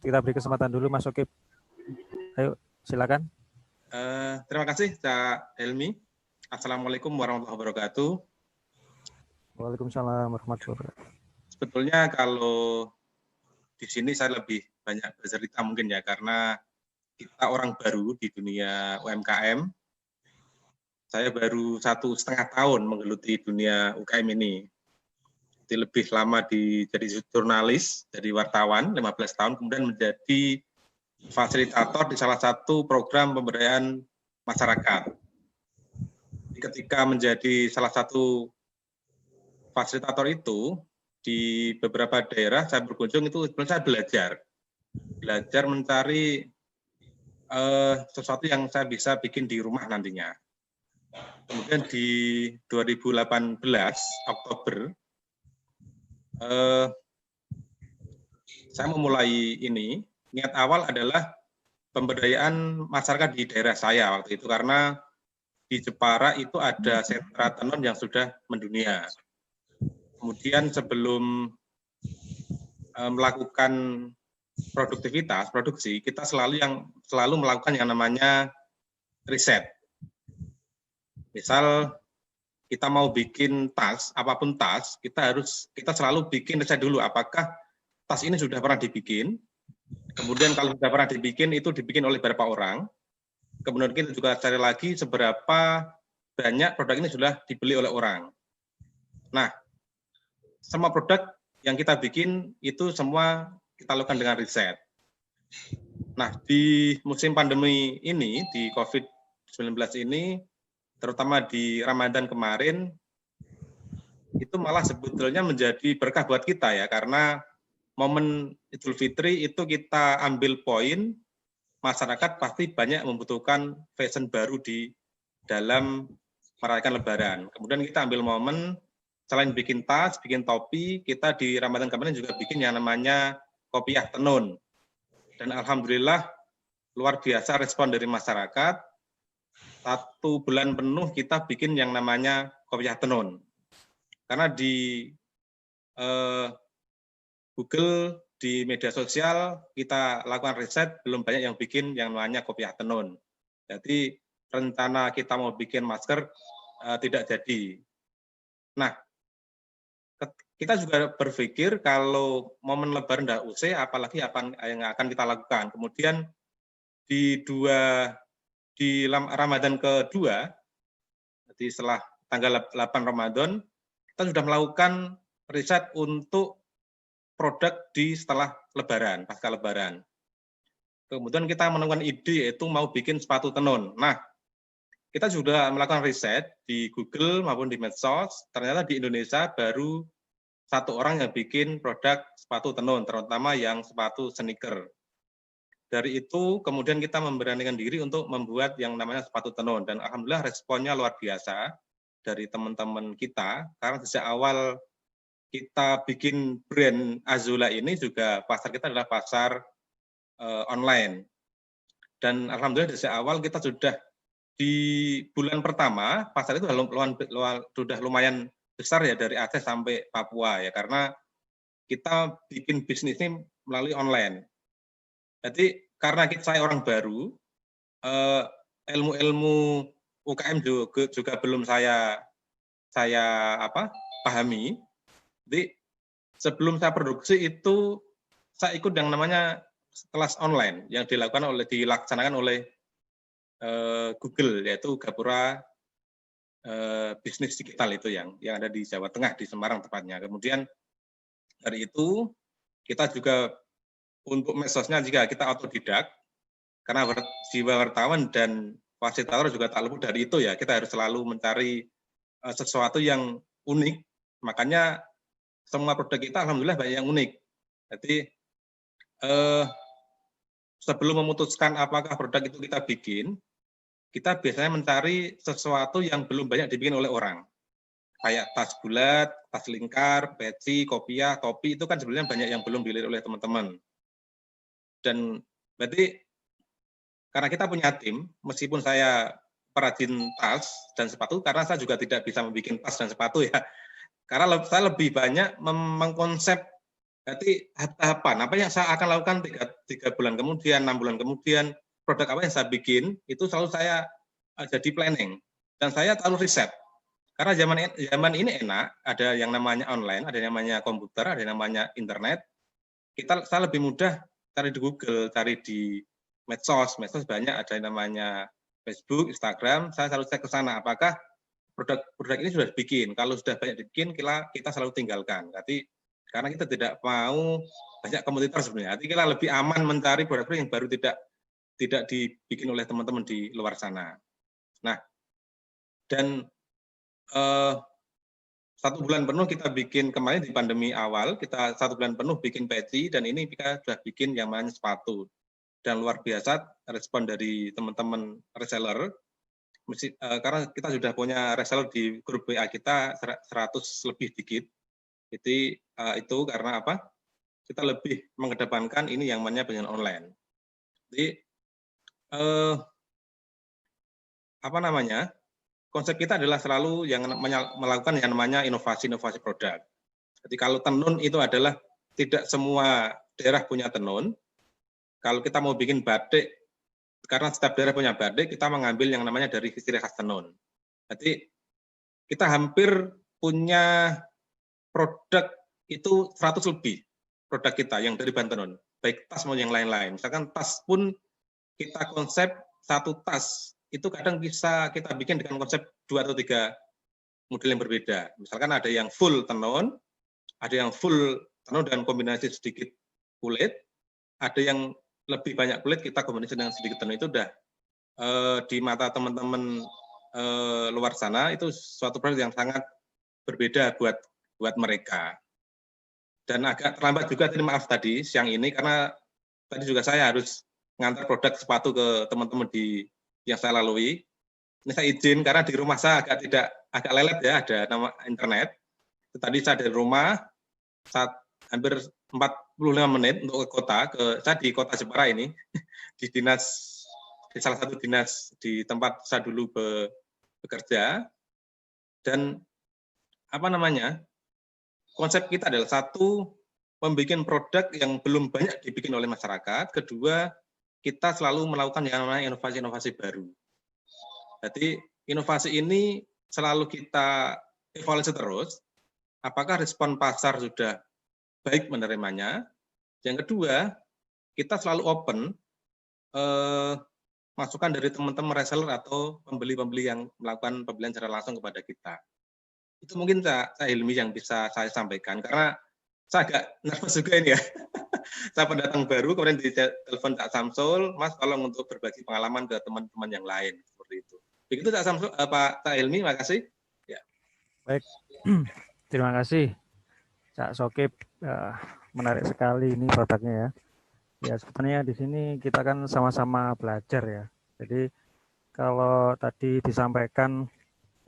Kita beri kesempatan dulu Mas Sokip. Ayo silakan. Terima kasih Cak Helmi. Assalamualaikum warahmatullahi wabarakatuh. Waalaikumsalam warahmatullahi wabarakatuh. Sebetulnya kalau di sini saya lebih banyak bercerita mungkin ya, karena kita orang baru di dunia UMKM. Saya baru 1,5 tahun menggeluti dunia UKM ini. Jadi lebih lama jadi jurnalis, jadi wartawan 15 tahun, kemudian menjadi fasilitator di salah satu program pemberdayaan masyarakat. Ketika menjadi salah satu fasilitator itu, di beberapa daerah saya berkunjung itu saya belajar mencari sesuatu yang saya bisa bikin di rumah nantinya. Kemudian di 2018 Oktober saya memulai ini. Niat awal adalah pemberdayaan masyarakat di daerah saya waktu itu, karena di Jepara itu ada sentra tenun yang sudah mendunia. Kemudian sebelum melakukan produksi, kita selalu melakukan yang namanya riset. Misal kita mau bikin tas, apapun tas, kita selalu bikin riset dulu, apakah tas ini sudah pernah dibikin. Kemudian kalau sudah pernah dibikin, itu dibikin oleh berapa orang. Kemudian kita juga cari lagi seberapa banyak produk ini sudah dibeli oleh orang. Nah, semua produk yang kita bikin itu semua kita lakukan dengan riset. Nah, di musim pandemi ini, di COVID-19 ini, terutama di Ramadan kemarin, itu malah sebetulnya menjadi berkah buat kita ya, karena momen Idul Fitri itu kita ambil poin, masyarakat pasti banyak membutuhkan fashion baru di dalam merayakan Lebaran. Kemudian kita ambil momen, selain bikin tas, bikin topi, kita di Ramadan kemarin juga bikin yang namanya kopiah tenun. Dan alhamdulillah luar biasa respon dari masyarakat. 1 bulan penuh kita bikin yang namanya kopiah tenun. Karena di Google, di media sosial, kita lakukan riset, belum banyak yang bikin yang namanya kopiah tenun. Jadi rencana kita mau bikin masker tidak jadi. Nah, kita juga berpikir kalau momen Lebaran dah usai, apalagi apa yang akan kita lakukan. Kemudian di Ramadan kedua, jadi setelah tanggal 8 Ramadan, kita sudah melakukan riset untuk produk di setelah Lebaran, pasca Lebaran. Kemudian kita menemukan ide yaitu mau bikin sepatu tenun. Nah, kita sudah melakukan riset di Google maupun di medsos, ternyata di Indonesia baru 1 orang yang bikin produk sepatu tenun, terutama yang sepatu sneaker. Dari itu kemudian kita memberanikan diri untuk membuat yang namanya sepatu tenun, dan alhamdulillah responnya luar biasa dari teman-teman kita, karena sejak awal kita bikin brand Azula ini juga pasar kita adalah pasar online. Dan alhamdulillah dari awal kita sudah di bulan pertama, pasar itu sudah lumayan besar ya, dari Aceh sampai Papua ya, karena kita bikin bisnis ini melalui online. Jadi karena saya orang baru, ilmu-ilmu UKM juga belum saya pahami. Jadi sebelum saya produksi itu saya ikut yang namanya kelas online yang dilaksanakan oleh Google, yaitu Gapura Bisnis Digital itu yang ada di Jawa Tengah, di Semarang tepatnya. Kemudian dari itu kita juga untuk medsosnya jika kita otodidak, karena jiwa wartawan dan fasilitator juga tak luput dari itu ya, kita harus selalu mencari sesuatu yang unik. Makanya semua produk kita alhamdulillah banyak yang unik. Jadi sebelum memutuskan apakah produk itu kita bikin, kita biasanya mencari sesuatu yang belum banyak dibikin oleh orang. Kayak tas bulat, tas lingkar, peci, kopiah, topi, itu kan sebenarnya banyak yang belum dilihat oleh teman-teman. Dan berarti karena kita punya tim, meskipun saya perajin tas dan sepatu, karena saya juga tidak bisa membuat tas dan sepatu ya, karena saya lebih banyak mengkonsep berarti tahapan apa yang saya akan lakukan 3 bulan kemudian, 6 bulan kemudian, produk apa yang saya bikin, itu selalu saya jadi planning. Dan saya selalu riset. Karena zaman ini enak, ada yang namanya online, ada yang namanya komputer, ada yang namanya internet. Saya lebih mudah cari di Google, cari di medsos banyak, ada yang namanya Facebook, Instagram, saya selalu cek ke sana apakah produk ini sudah dibikin. Kalau sudah banyak dibikin, kita selalu tinggalkan. Jadi karena kita tidak mau banyak kompetitor sebenarnya. Jadi kita lebih aman mencari produk-produk yang baru tidak dibikin oleh teman-teman di luar sana. Nah, dan 1 bulan penuh kita bikin kemarin di pandemi awal, kita 1 bulan penuh bikin peci, dan ini kita sudah bikin yang namanya sepatu. Dan luar biasa respon dari teman-teman reseller, karena kita sudah punya reseller di grup WA kita 100 lebih dikit. Jadi itu karena apa? Kita lebih mengedepankan ini yang namanya penjualan online. Jadi apa namanya? Konsep kita adalah selalu yang melakukan yang namanya inovasi produk. Jadi kalau tenun itu adalah tidak semua daerah punya tenun. Kalau kita mau bikin batik, karena setiap daerah punya batik, kita mengambil yang namanya dari ciri khas tenun. Jadi kita hampir punya produk itu 100 lebih produk kita yang dari bahan tenun, baik tas maupun yang lain-lain. Misalkan tas pun kita konsep 1 tas itu kadang bisa kita bikin dengan konsep 2 atau 3 model yang berbeda. Misalkan ada yang full tenun, ada yang full tenun dan kombinasi sedikit kulit, ada yang lebih banyak kulit kita kombinasi dengan sedikit tenun. Itu udah di mata teman-teman luar sana itu suatu produk yang sangat berbeda buat mereka. Dan agak terlambat juga, maaf tadi siang ini karena tadi juga saya harus ngantar produk sepatu ke teman-teman yang saya lalui. Ini saya izin karena di rumah saya agak lelet ya, ada nama internet. Tadi saya dari rumah hampir 45 menit untuk ke kota, saya di kota Jepara ini, di salah satu dinas di tempat saya dulu bekerja. Dan apa namanya, konsep kita adalah 1, membuat produk yang belum banyak dibikin oleh masyarakat. Kedua, kita selalu melakukan yang namanya inovasi-inovasi baru. Jadi inovasi ini selalu kita evaluasi terus, apakah respon pasar sudah baik menerimanya. Yang kedua, kita selalu open masukan dari teman-teman reseller atau pembeli-pembeli yang melakukan pembelian secara langsung kepada kita. Itu mungkin Cak Hilmi yang bisa saya sampaikan, karena saya agak nervous juga ini ya. Saya pendatang baru, kemudian ditelepon Cak Samsul, Mas tolong untuk berbagi pengalaman ke teman-teman yang lain, seperti itu. Begitu Cak Samsul, Pak Hilmi, makasih. Ya. Baik, terima kasih Cak Sokip. Menarik sekali ini produknya ya. Ya sebenarnya di sini kita kan sama-sama belajar ya. Jadi kalau tadi disampaikan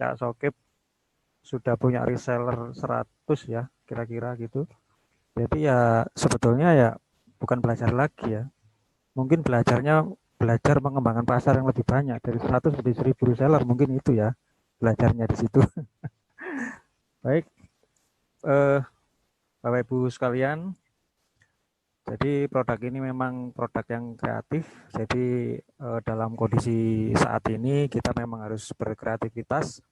Cak Sokip sudah punya reseller 100 ya kira-kira gitu. Jadi ya sebetulnya ya bukan belajar lagi ya. Mungkin belajar mengembangkan pasar yang lebih banyak, dari 100 menjadi 1000 reseller, mungkin itu ya belajarnya di situ. Baik, Bapak Ibu sekalian, jadi produk ini memang produk yang kreatif. Jadi dalam kondisi saat ini kita memang harus berkreativitas.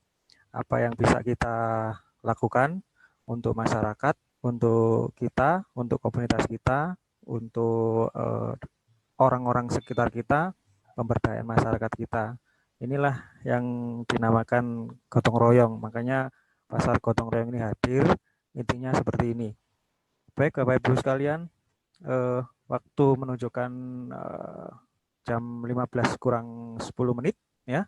Apa yang bisa kita lakukan untuk masyarakat, untuk kita, untuk komunitas kita, untuk orang-orang sekitar kita, pemberdayaan masyarakat kita. Inilah yang dinamakan gotong royong. Makanya pasar gotong royong ini hadir. Intinya seperti ini. Baik Bapak Ibu sekalian, waktu menunjukkan jam 15 kurang 10 menit ya.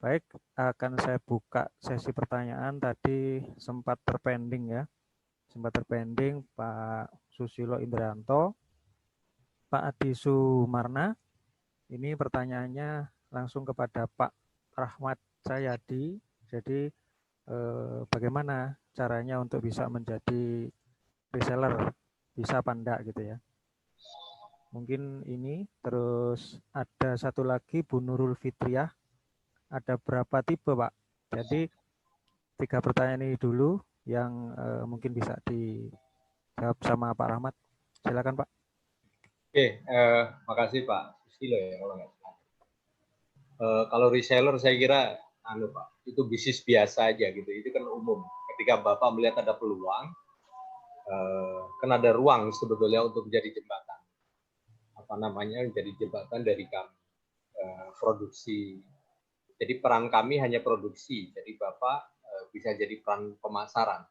Baik, akan saya buka sesi pertanyaan. Tadi sempat terpending ya. Sempat terpending Pak Susilo Indrianto, Pak Adi Sumarna. Ini pertanyaannya langsung kepada Pak Rahmat Sayadi. Jadi bagaimana caranya untuk bisa menjadi reseller, bisa apa enggak gitu ya. Mungkin ini, terus ada satu lagi Bu Nurul Fitriah, ada berapa tipe Pak? Jadi 3 pertanyaan ini dulu yang mungkin bisa dijawab sama Pak Rahmat. Silakan Pak. Oke, makasih Pak Susilo ya kalau nggak salah. Kalau reseller saya kira Pak, itu bisnis biasa aja gitu, itu kan umum. Ketika Bapak melihat ada peluang, kan ada ruang sebetulnya untuk menjadi jembatan, menjadi jembatan dari kami produksi. Jadi peran kami hanya produksi. Jadi Bapak bisa jadi peran pemasaran.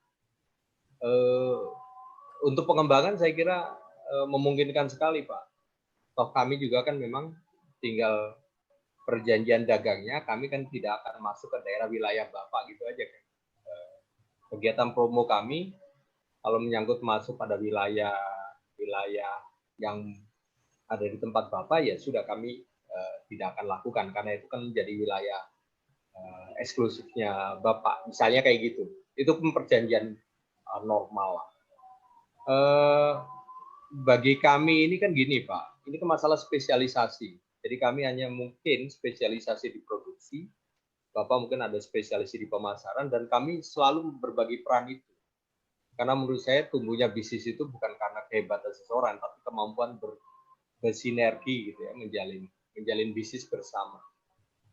Untuk pengembangan saya kira memungkinkan sekali, Pak. Toh kami juga kan memang tinggal perjanjian dagangnya, kami kan tidak akan masuk ke daerah wilayah Bapak gitu aja kan. Kegiatan promo kami kalau menyangkut masuk pada wilayah yang ada di tempat Bapak ya sudah kami tidak akan lakukan karena itu kan menjadi wilayah eksklusifnya Bapak. Misalnya kayak gitu. Itu perjanjian normal. Bagi kami ini kan gini Pak, ini kan masalah spesialisasi. Jadi kami hanya mungkin spesialisasi di produksi, Bapak mungkin ada spesialisasi di pemasaran, dan kami selalu berbagi peran itu. Karena menurut saya tumbuhnya bisnis itu bukan karena kehebatan seseorang, tapi kemampuan bersinergi gitu ya, menjalin bisnis bersama.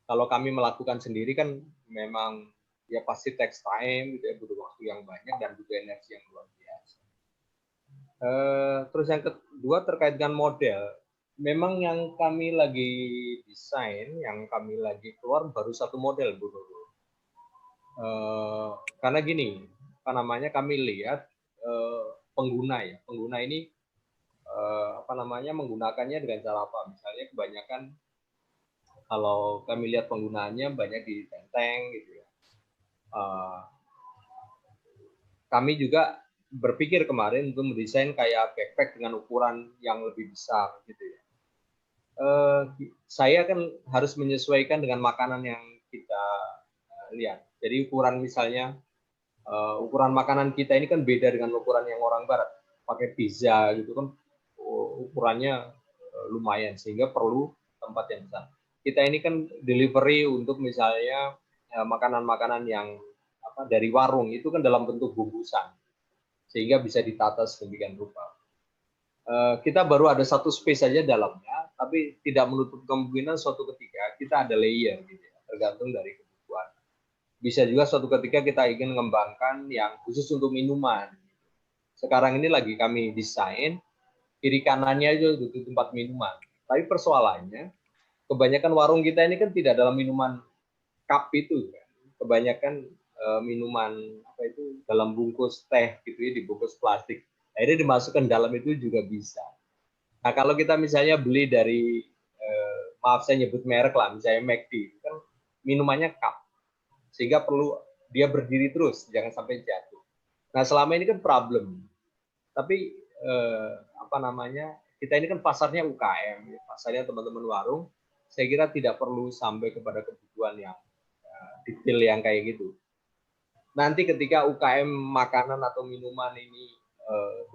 Kalau kami melakukan sendiri kan memang ya pasti takes time gitu ya, butuh waktu yang banyak dan juga energi yang luar biasa. Terus yang kedua terkait dengan model, memang yang kami lagi desain, yang kami lagi keluar baru satu model, Bu Nurul. Karena gini, apa namanya, kami lihat pengguna ini menggunakannya dengan cara apa? Misalnya kebanyakan kalau kami lihat penggunaannya banyak di tenteng gitu ya. Kami juga berpikir kemarin untuk mendesain kayak backpack dengan ukuran yang lebih besar gitu ya. Saya kan harus menyesuaikan dengan makanan yang kita lihat. Jadi ukuran misalnya ukuran makanan kita ini kan beda dengan ukuran yang orang barat. Pakai pizza gitu kan ukurannya lumayan sehingga perlu tempat yang besar. Kita ini kan delivery untuk misalnya makanan-makanan yang dari warung itu kan dalam bentuk bungkusan sehingga bisa ditata sedemikian rupa. Kita baru ada satu space saja dalamnya, tapi tidak menutup kemungkinan suatu ketika kita ada layer gitu ya, tergantung dari kebutuhan. Bisa juga suatu ketika kita ingin mengembangkan yang khusus untuk minuman. Sekarang ini lagi kami desain kiri kanannya aja untuk tempat minuman. Tapi persoalannya kebanyakan warung kita ini kan tidak dalam minuman cup itu kan. Kebanyakan minuman dalam bungkus teh gitu ya, dibungkus plastik. Akhirnya dimasukkan dalam itu juga bisa. Nah kalau kita misalnya beli dari maaf saya nyebut merek lah, misalnya McD, kan minumannya cup, sehingga perlu dia berdiri terus, jangan sampai jatuh. Nah selama ini kan problem, tapi kita ini kan pasarnya UKM, pasarnya teman-teman warung. Saya kira tidak perlu sampai kepada kebutuhan yang detail yang kayak gitu. Nanti ketika UKM makanan atau minuman ini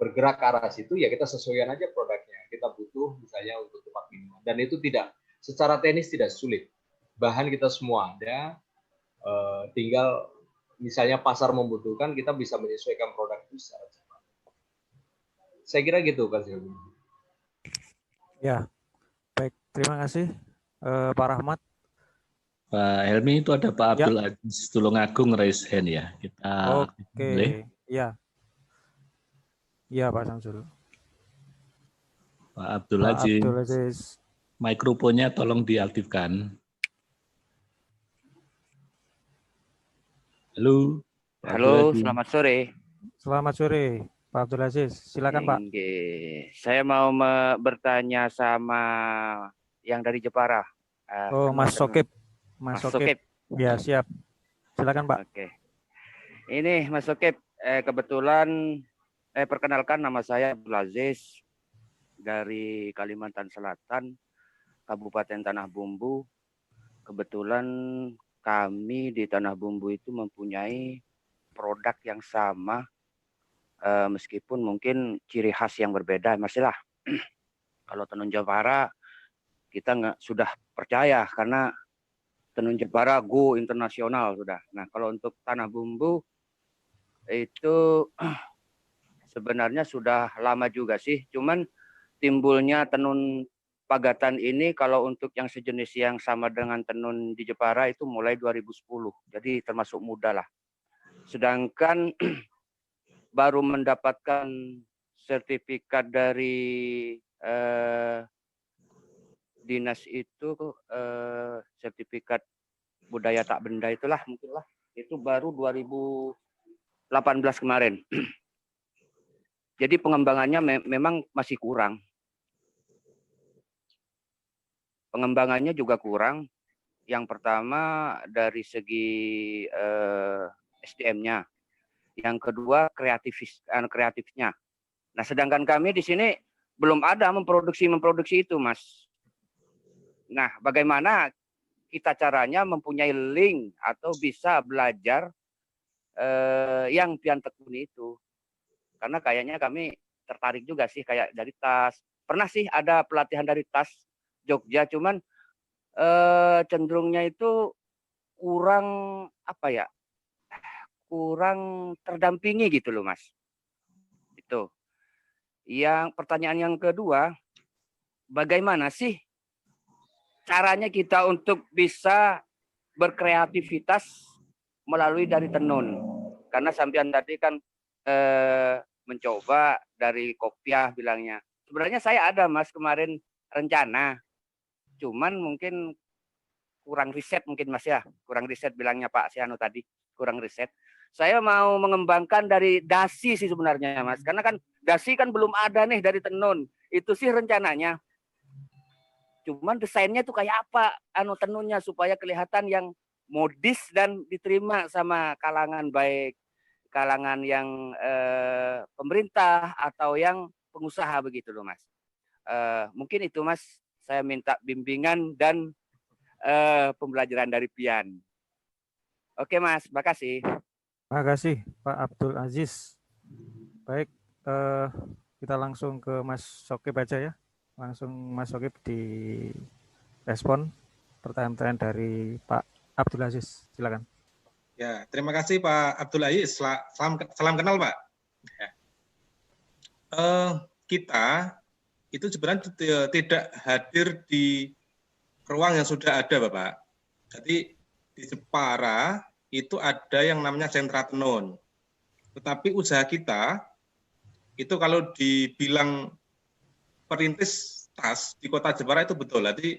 bergerak ke arah situ, ya kita sesuaikan aja produknya. Kita butuh misalnya untuk tempat minuman, dan itu tidak secara teknis tidak sulit. Bahan kita semua ada, tinggal misalnya pasar membutuhkan, kita bisa menyesuaikan produk itu secara cepat. Saya kira gitu, Pak Silvi. Ya, baik. Terima kasih, Pak Rahmat. Pak Helmi, itu ada Pak Abdul Aziz Tulungagung raise hand ya. Kita Oke, ya. Iya, Pak Samsul. Pak Abdul Aziz. Mikrofonnya tolong diaktifkan. Halo. Halo, selamat sore. Selamat sore, Pak Abdul Aziz. Silakan, Pak. Saya mau bertanya sama yang dari Jepara. Mas Sokip. Mas Sokip. Ya, siap. Silakan, Pak. Oke. Ini Mas Sokip, kebetulan perkenalkan, nama saya Abdul Aziz dari Kalimantan Selatan, Kabupaten Tanah Bumbu. Kebetulan kami di Tanah Bumbu itu mempunyai produk yang sama, meskipun mungkin ciri khas yang berbeda, masihlah. Kalau tenun Jepara kita sudah percaya karena tenun Jepara go internasional sudah. Nah kalau untuk Tanah Bumbu itu sebenarnya sudah lama juga sih, cuman timbulnya tenun Pagatan ini kalau untuk yang sejenis yang sama dengan tenun di Jepara itu mulai 2010, jadi termasuk muda lah. Sedangkan baru mendapatkan sertifikat dari dinas itu sertifikat budaya tak benda itulah mungkin lah. Itu baru 2018 kemarin. Jadi pengembangannya memang masih kurang. Pengembangannya juga kurang. Yang pertama dari segi SDM-nya. Yang kedua kreatifnya. Nah, sedangkan kami di sini belum ada memproduksi itu, Mas. Nah, bagaimana kita caranya mempunyai link atau bisa belajar yang pian tekuni itu? Karena kayaknya kami tertarik juga sih kayak dari tas. Pernah sih ada pelatihan dari tas Jogja, cuman cenderungnya itu kurang apa ya? Kurang terdampingi gitu loh, Mas. Itu. Yang pertanyaan yang kedua, bagaimana sih caranya kita untuk bisa berkreativitas melalui dari tenun? Karena sampean tadi kan mencoba dari kopiah bilangnya. Sebenarnya saya ada, Mas, kemarin rencana. Cuman mungkin kurang riset mungkin, Mas, ya. Kurang riset bilangnya Pak Siano tadi, kurang riset. Saya mau mengembangkan dari dasi sih sebenarnya, Mas. Karena kan dasi kan belum ada nih dari tenun. Itu sih rencananya. Cuman desainnya tuh kayak apa tenunnya supaya kelihatan yang modis dan diterima sama kalangan, baik kalangan yang pemerintah atau yang pengusaha begitu loh, Mas. Mungkin itu, Mas, saya minta bimbingan dan pembelajaran dari Pian. Oke, Mas, makasih. Makasih Pak Abdul Aziz. Baik, kita langsung ke Mas Sokip aja ya. Langsung Mas Sokip di respon pertanyaan-pertanyaan dari Pak Abdul Aziz. Silakan. Ya, terima kasih Pak Abdul Aziz. Salam kenal Pak. Ya. Kita itu sebenarnya tidak hadir di ruang yang sudah ada, Bapak. Jadi di Jepara itu ada yang namanya sentra tenun. Tetapi usaha kita itu kalau dibilang perintis tas di Kota Jepara itu betul. Jadi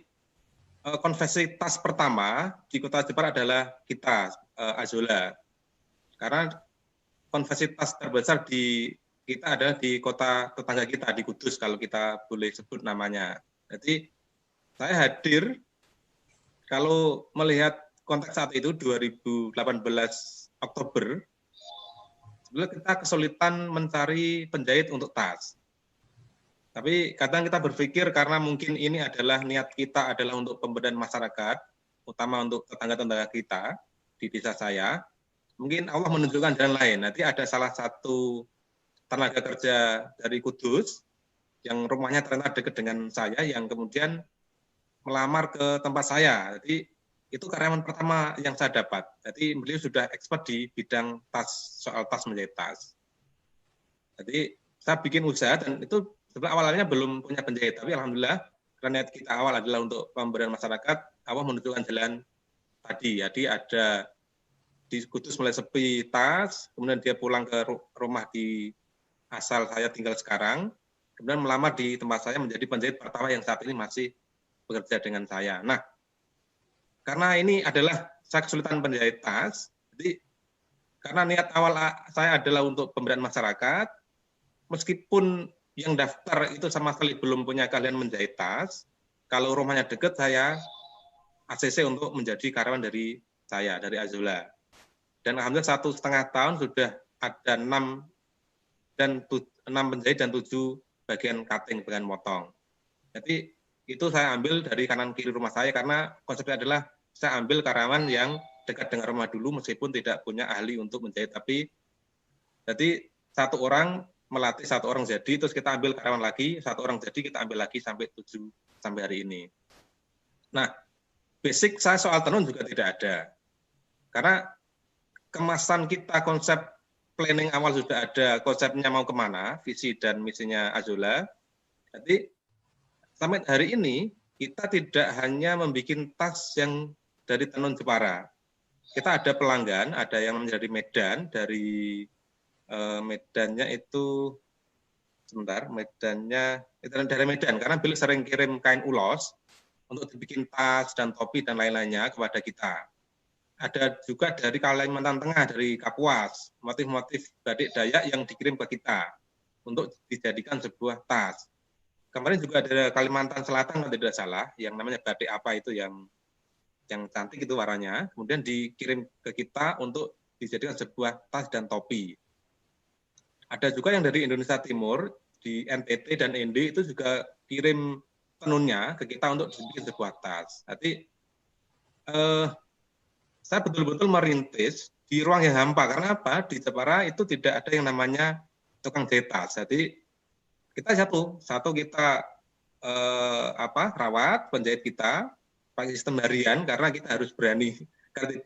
konversi tas pertama di Kota Jepara adalah kita, Azola. Karena konversi tas terbesar di kita adalah di kota tetangga kita, di Kudus kalau kita boleh sebut namanya. Jadi saya hadir kalau melihat konteks saat itu 2018 Oktober, sebenarnya kita kesulitan mencari penjahit untuk tas. Tapi kadang kita berpikir karena mungkin ini adalah niat kita adalah untuk pemberdayaan masyarakat, utama untuk tetangga-tetangga kita di desa saya, mungkin Allah menunjukkan jalan lain. Nanti ada salah satu tenaga kerja dari Kudus yang rumahnya ternyata dekat dengan saya yang kemudian melamar ke tempat saya. Jadi itu karyawan pertama yang saya dapat. Jadi beliau sudah expert di bidang tas, soal tas menjahit tas. Jadi saya bikin usaha dan itu sebenarnya awalnya belum punya penjahit, tapi alhamdulillah karena niat kita awal adalah untuk pemberdayaan masyarakat, Allah menunjukkan jalan tadi. Jadi ada di Kudus mulai sepi tas, kemudian dia pulang ke rumah di asal saya tinggal sekarang, kemudian melamar di tempat saya menjadi penjahit pertama yang saat ini masih bekerja dengan saya. Nah, karena ini adalah saya kesulitan penjahit tas, jadi karena niat awal saya adalah untuk pemberdayaan masyarakat, meskipun yang daftar itu sama sekali belum punya keahlian menjahit tas, kalau rumahnya dekat saya ACC untuk menjadi karyawan dari saya, dari Azola. Dan alhamdulillah 1,5 tahun sudah ada 6 penjahit dan 7 bagian cutting, bagian motong. Jadi itu saya ambil dari kanan kiri rumah saya karena konsepnya adalah saya ambil karyawan yang dekat dengan rumah dulu meskipun tidak punya ahli untuk menjahit. Tapi jadi 1 orang melatih 1 orang jadi, terus kita ambil karyawan lagi, 1 orang jadi kita ambil lagi sampai 7 sampai hari ini. Nah, basic saya soal tenun juga tidak ada. Karena kemasan kita konsep planning awal sudah ada, konsepnya mau kemana, visi dan misinya Azola. Jadi sampai hari ini kita tidak hanya membuat tas yang dari tenun Jepara. Kita ada pelanggan, ada yang menjadi Medan, dari Medannya itu, sebentar, Medannya itu dari Medan, karena beliau sering kirim kain ulos, untuk dibikin tas dan topi dan lain-lainnya kepada kita. Ada juga dari Kalimantan Tengah, dari Kapuas, motif-motif batik Dayak yang dikirim ke kita untuk dijadikan sebuah tas. Kemarin juga ada Kalimantan Selatan kalau tidak salah, yang namanya batik apa itu yang cantik itu warnanya, kemudian dikirim ke kita untuk dijadikan sebuah tas dan topi. Ada juga yang dari Indonesia Timur, di NTT dan ND itu juga kirim tenunnya ke kita untuk dibikin sebuah tas. Jadi saya betul-betul merintis di ruang yang hampa. Karena apa? Di Jepara itu tidak ada yang namanya tukang jahit tas. Jadi kita satu kita rawat penjahit kita pakai sistem harian, karena kita harus berani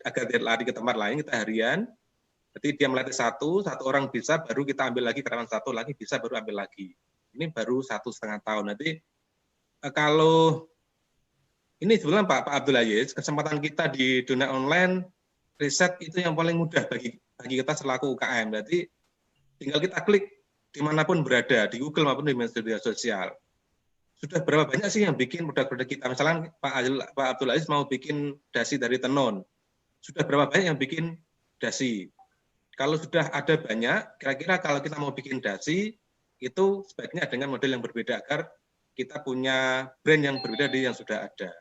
agar tidak lari ke tempat lain, kita harian. Jadi dia melatih satu orang bisa, baru kita ambil lagi, karena satu lagi bisa, baru ambil lagi. Ini baru 1,5 tahun. Nanti kalau ini sebetulnya Pak Abdul Aziz, kesempatan kita di dunia online, riset itu yang paling mudah bagi kita selaku UKM. Jadi tinggal kita klik dimanapun berada, di Google maupun di media sosial. Sudah berapa banyak sih yang bikin produk-produk kita? Misalnya Pak Abdul Aziz mau bikin dasi dari tenun. Sudah berapa banyak yang bikin dasi? Kalau sudah ada banyak, kira-kira kalau kita mau bikin dasi, itu sebaiknya dengan model yang berbeda agar kita punya brand yang berbeda dari yang sudah ada.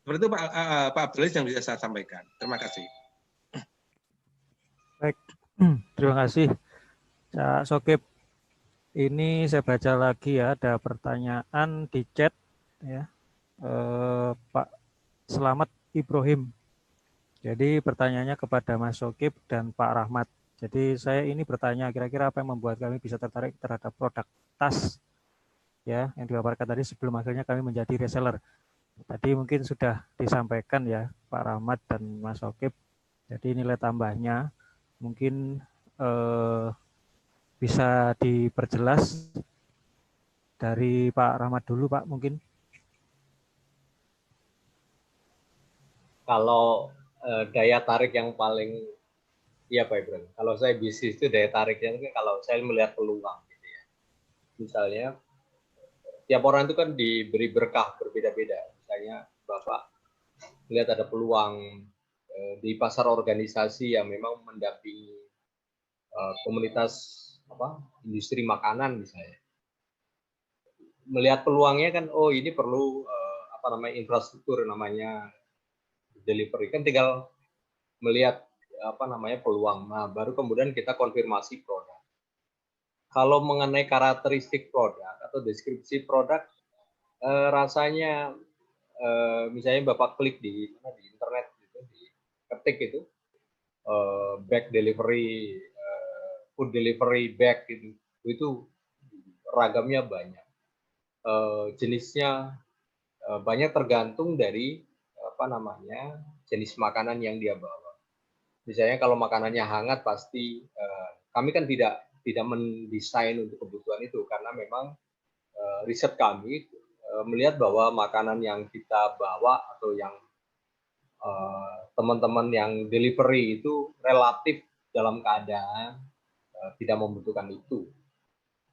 Seperti itu Pak Abdul Aziz yang bisa saya sampaikan. Terima kasih. Baik, terima kasih Cak Sokip. Ini saya baca lagi ya, ada pertanyaan di chat ya, Pak Selamat Ibrahim. Jadi pertanyaannya kepada Mas Sokip dan Pak Rahmat. Jadi saya ini bertanya, kira-kira apa yang membuat kami bisa tertarik terhadap produk tas ya yang dipaparkan tadi sebelum akhirnya kami menjadi reseller. Tadi mungkin sudah disampaikan ya Pak Rahmat dan Mas Sokip. Jadi nilai tambahnya mungkin bisa diperjelas dari Pak Rahmat dulu, Pak, mungkin. Kalau daya tarik yang paling, iya Pak Ibrahim, kalau saya bisnis itu daya tariknya kalau saya melihat peluang gitu ya. Misalnya, tiap orang itu kan diberi berkah berbeda-beda. Misalnya Bapak melihat ada peluang di pasar organisasi yang memang mendampingi komunitas industri makanan misalnya, melihat peluangnya kan, oh ini perlu infrastruktur namanya delivery, kan tinggal melihat peluang. Nah, baru kemudian kita konfirmasi produk. Kalau mengenai karakteristik produk atau deskripsi produk, rasanya misalnya Bapak klik di internet gitu, di ketik itu bag delivery, food delivery bag gitu, itu ragamnya banyak, jenisnya banyak, tergantung dari jenis makanan yang dia bawa. Misalnya kalau makanannya hangat, pasti kami kan tidak mendesain untuk kebutuhan itu, karena memang riset kami melihat bahwa makanan yang kita bawa atau yang teman-teman yang delivery itu relatif dalam keadaan tidak membutuhkan itu.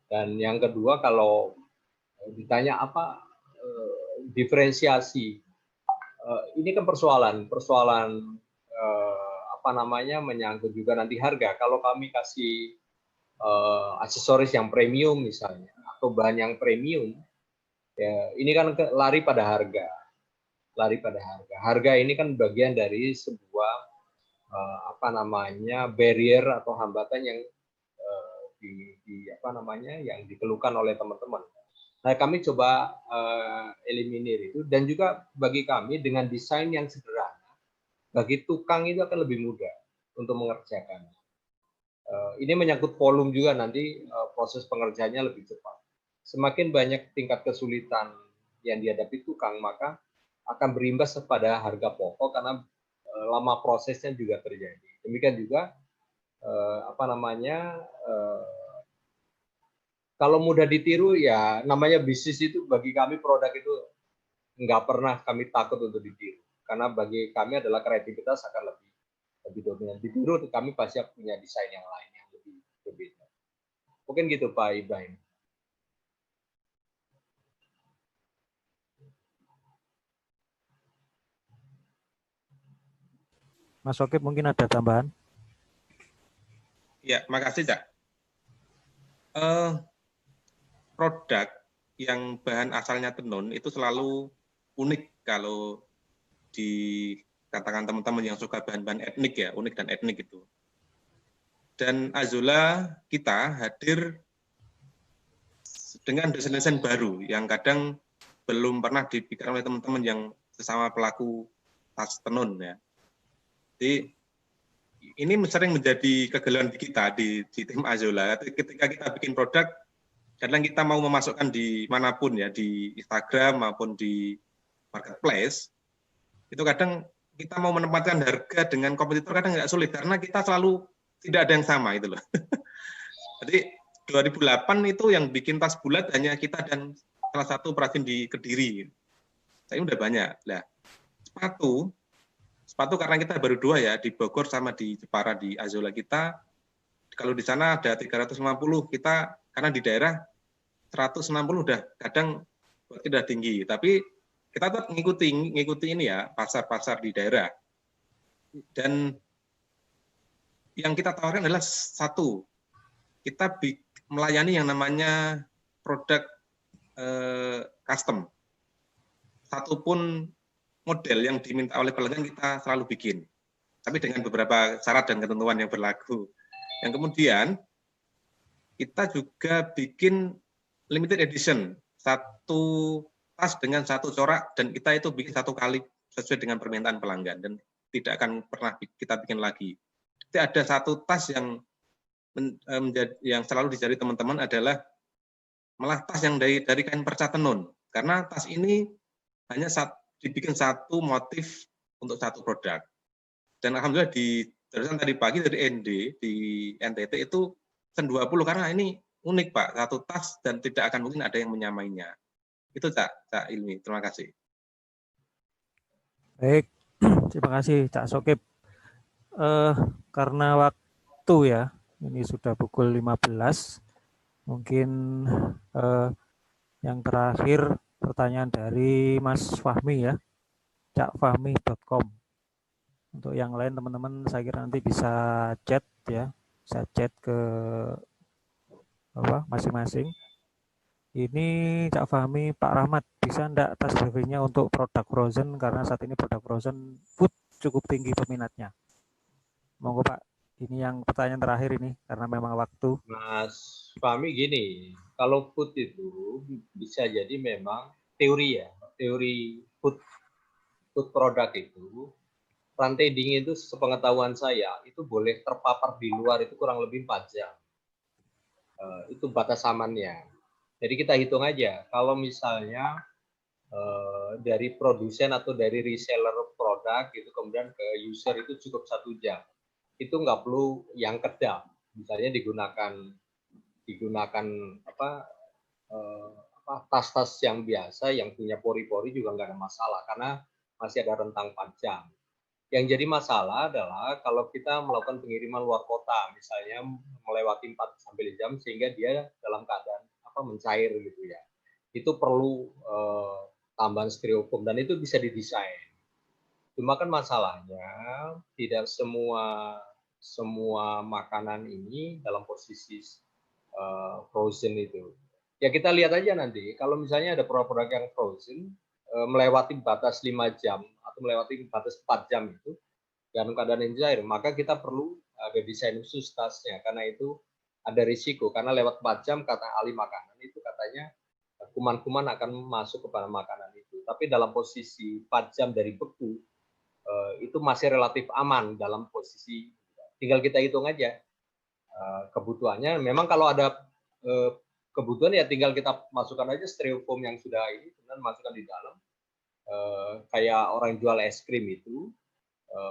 Dan yang kedua, kalau ditanya apa diferensiasi, ini kan persoalan menyangkut juga nanti harga. Kalau kami kasih aksesoris yang premium misalnya, atau bahan yang premium, ya ini kan lari pada harga. Harga ini kan bagian dari sebuah barrier atau hambatan yang yang dikeluhkan oleh teman-teman. Nah, kami coba eliminir itu, dan juga bagi kami dengan desain yang sederhana, bagi tukang itu akan lebih mudah untuk mengerjakan. Ini menyangkut volume juga, nanti proses pengerjaannya lebih cepat. Semakin banyak tingkat kesulitan yang dihadapi tukang, maka akan berimbas pada harga pokok, karena lama prosesnya juga terjadi. Demikian juga kalau mudah ditiru, ya namanya bisnis itu, bagi kami produk itu nggak pernah kami takut untuk ditiru, karena bagi kami adalah kreativitas akan lebih dominan. Ditiru, kami pasti punya desain yang lain yang lebih berbeda. Mungkin gitu Pak Ibrahim. Mas Sokip mungkin ada tambahan? Ya, makasih, Cak. Produk yang bahan asalnya tenun itu selalu unik kalau dikatakan teman-teman yang suka bahan-bahan etnik ya, unik dan etnik itu. Dan Azolla kita hadir dengan desain-desain baru yang kadang belum pernah dipikirkan oleh teman-teman yang sesama pelaku tas tenun ya. Jadi ini sering menjadi kegelisahan kita di tim Azolla. Ketika kita bikin produk, kadang kita mau memasukkan di manapun ya, di Instagram maupun di marketplace, itu kadang kita mau menempatkan harga dengan kompetitor kadang nggak sulit karena kita selalu tidak ada yang sama itu loh. Jadi 2008 itu yang bikin tas bulat hanya kita dan salah satu perajin di Kediri. Saya udah banyak. Nah, sepatu karena kita baru 2 ya, di Bogor sama di Jepara di Azolla kita. Kalau di sana ada 350, kita karena di daerah 160 udah kadang udah tinggi, tapi kita tetap ngikuti ini ya, pasar-pasar di daerah. Dan yang kita tawarkan adalah satu, kita melayani yang namanya produk custom. Satupun model yang diminta oleh pelanggan kita selalu bikin, tapi dengan beberapa syarat dan ketentuan yang berlaku. Yang kemudian kita juga bikin limited edition, satu tas dengan satu corak, dan kita itu bikin satu kali sesuai dengan permintaan pelanggan dan tidak akan pernah kita bikin lagi. Jadi ada satu tas yang selalu dicari teman-teman adalah malah tas yang dari kain perca tenun, karena tas ini hanya dibikin satu motif untuk satu produk. Dan alhamdulillah di terusan tadi pagi dari ND di NTT itu 20 karena ini unik Pak, satu tas dan tidak akan mungkin ada yang menyamainya. Itu Cak Ilmi, terima kasih. Baik, terima kasih Cak Sokip. Karena waktu ya, ini sudah pukul 15, mungkin yang terakhir pertanyaan dari Mas Fahmi ya, cakfahmi.com. Untuk yang lain teman-teman saya kira nanti bisa chat ya, bisa chat ke masing-masing. Ini Cak Fahmi, Pak Rahmat, bisa enggak tas briefingnya untuk produk frozen karena saat ini produk frozen food cukup tinggi peminatnya. Monggo Pak, ini yang pertanyaan terakhir ini karena memang waktu. Mas Fahmi gini, kalau food itu bisa jadi memang teori ya, teori food produk itu rantai dingin itu sepengetahuan saya itu boleh terpapar di luar itu kurang lebih 4 jam. Itu batas amannya. Jadi kita hitung aja, kalau misalnya dari produsen atau dari reseller produk itu kemudian ke user itu cukup 1 jam. Itu nggak perlu yang kedap. Misalnya digunakan tas-tas yang biasa yang punya pori-pori juga nggak ada masalah karena masih ada rentang 4 jam. Yang jadi masalah adalah kalau kita melakukan pengiriman luar kota, misalnya melewati 4-5 jam sehingga dia dalam keadaan mencair gitu ya. Itu perlu tambahan styrofoam dan itu bisa didesain. Cuma kan masalahnya tidak semua makanan ini dalam posisi frozen itu. Ya kita lihat aja nanti kalau misalnya ada produk yang frozen melewati batas 5 jam atau melewati batas 4 jam itu dalam keadaan yang cair, maka kita perlu ada desain khusus tasnya karena itu ada risiko karena lewat 4 jam kata ahli makanan itu katanya kuman-kuman akan masuk kepada makanan itu. Tapi dalam posisi 4 jam dari beku itu masih relatif aman dalam posisi tinggal kita hitung aja kebutuhannya. Memang kalau ada kebutuhan ya tinggal kita masukkan aja styrofoam yang sudah ini kemudian masukkan di dalam kayak orang jual es krim itu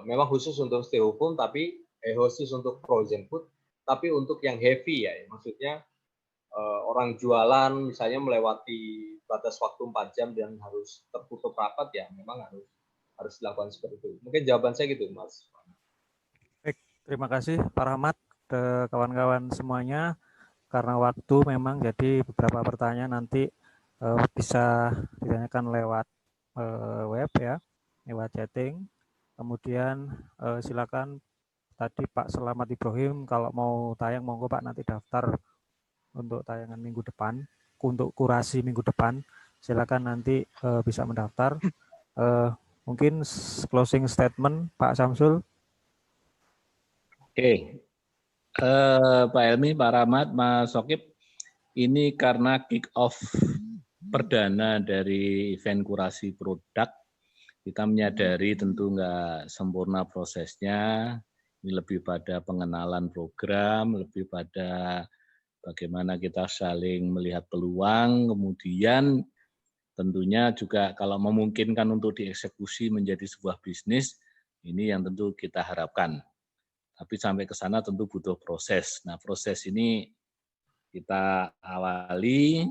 memang khusus untuk styrofoam tapi khusus untuk frozen food tapi untuk yang heavy ya maksudnya orang jualan misalnya melewati batas waktu 4 jam dan harus tertutup rapat ya memang harus dilakukan seperti itu. Mungkin jawaban saya gitu Mas. Baik, terima kasih Pak Rahmat, kawan-kawan semuanya. Karena waktu memang jadi beberapa pertanyaan nanti bisa ditanyakan lewat web ya, lewat chatting. Kemudian silakan tadi Pak Selamat Ibrahim kalau mau tayang monggo Pak nanti daftar untuk tayangan minggu depan, untuk kurasi minggu depan. Silakan nanti bisa mendaftar. Mungkin closing statement Pak Samsul. Oke, Pak Helmi, Pak Rahmat, Mas Sokip, ini karena kick off perdana dari event kurasi produk, kita menyadari tentu nggak sempurna prosesnya, ini lebih pada pengenalan program, lebih pada bagaimana kita saling melihat peluang, kemudian tentunya juga kalau memungkinkan untuk dieksekusi menjadi sebuah bisnis, ini yang tentu kita harapkan. Tapi sampai ke sana tentu butuh proses. Nah, proses ini kita awali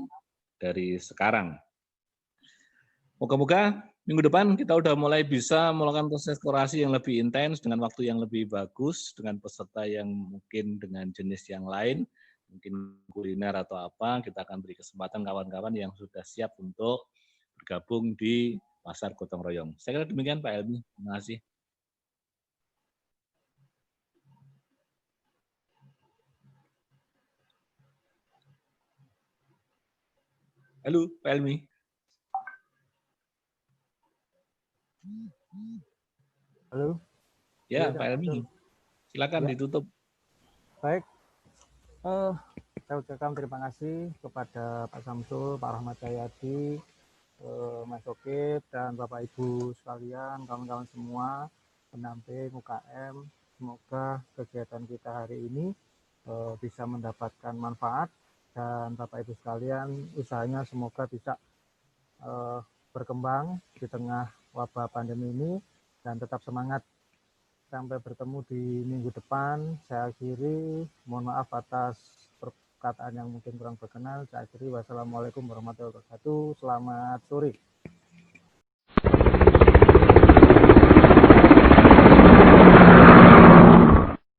dari sekarang. Moga-moga minggu depan kita udah mulai bisa melakukan proses kurasi yang lebih intens dengan waktu yang lebih bagus, dengan peserta yang mungkin dengan jenis yang lain, mungkin kuliner atau apa, kita akan beri kesempatan kawan-kawan yang sudah siap untuk bergabung di Pasar Gotong Royong. Saya kira demikian Pak Helmi. Terima kasih. Halo, Pak Helmi. Halo. Ya, Pak Helmi. Silakan ditutup. Baik. Saya ucapkan terima kasih kepada Pak Samsul, Pak Rahmat Jayadi, Mas Sokip, dan Bapak Ibu sekalian, kawan-kawan semua, pendamping UKM. Semoga kegiatan kita hari ini bisa mendapatkan manfaat, dan Bapak Ibu sekalian, usahanya semoga bisa berkembang di tengah wabah pandemi ini, dan tetap semangat. Sampai bertemu di minggu depan. Saya akhiri, mohon maaf atas perkataan yang mungkin kurang berkenan. Saya akhiri, wassalamualaikum warahmatullahi wabarakatuh. Selamat sore.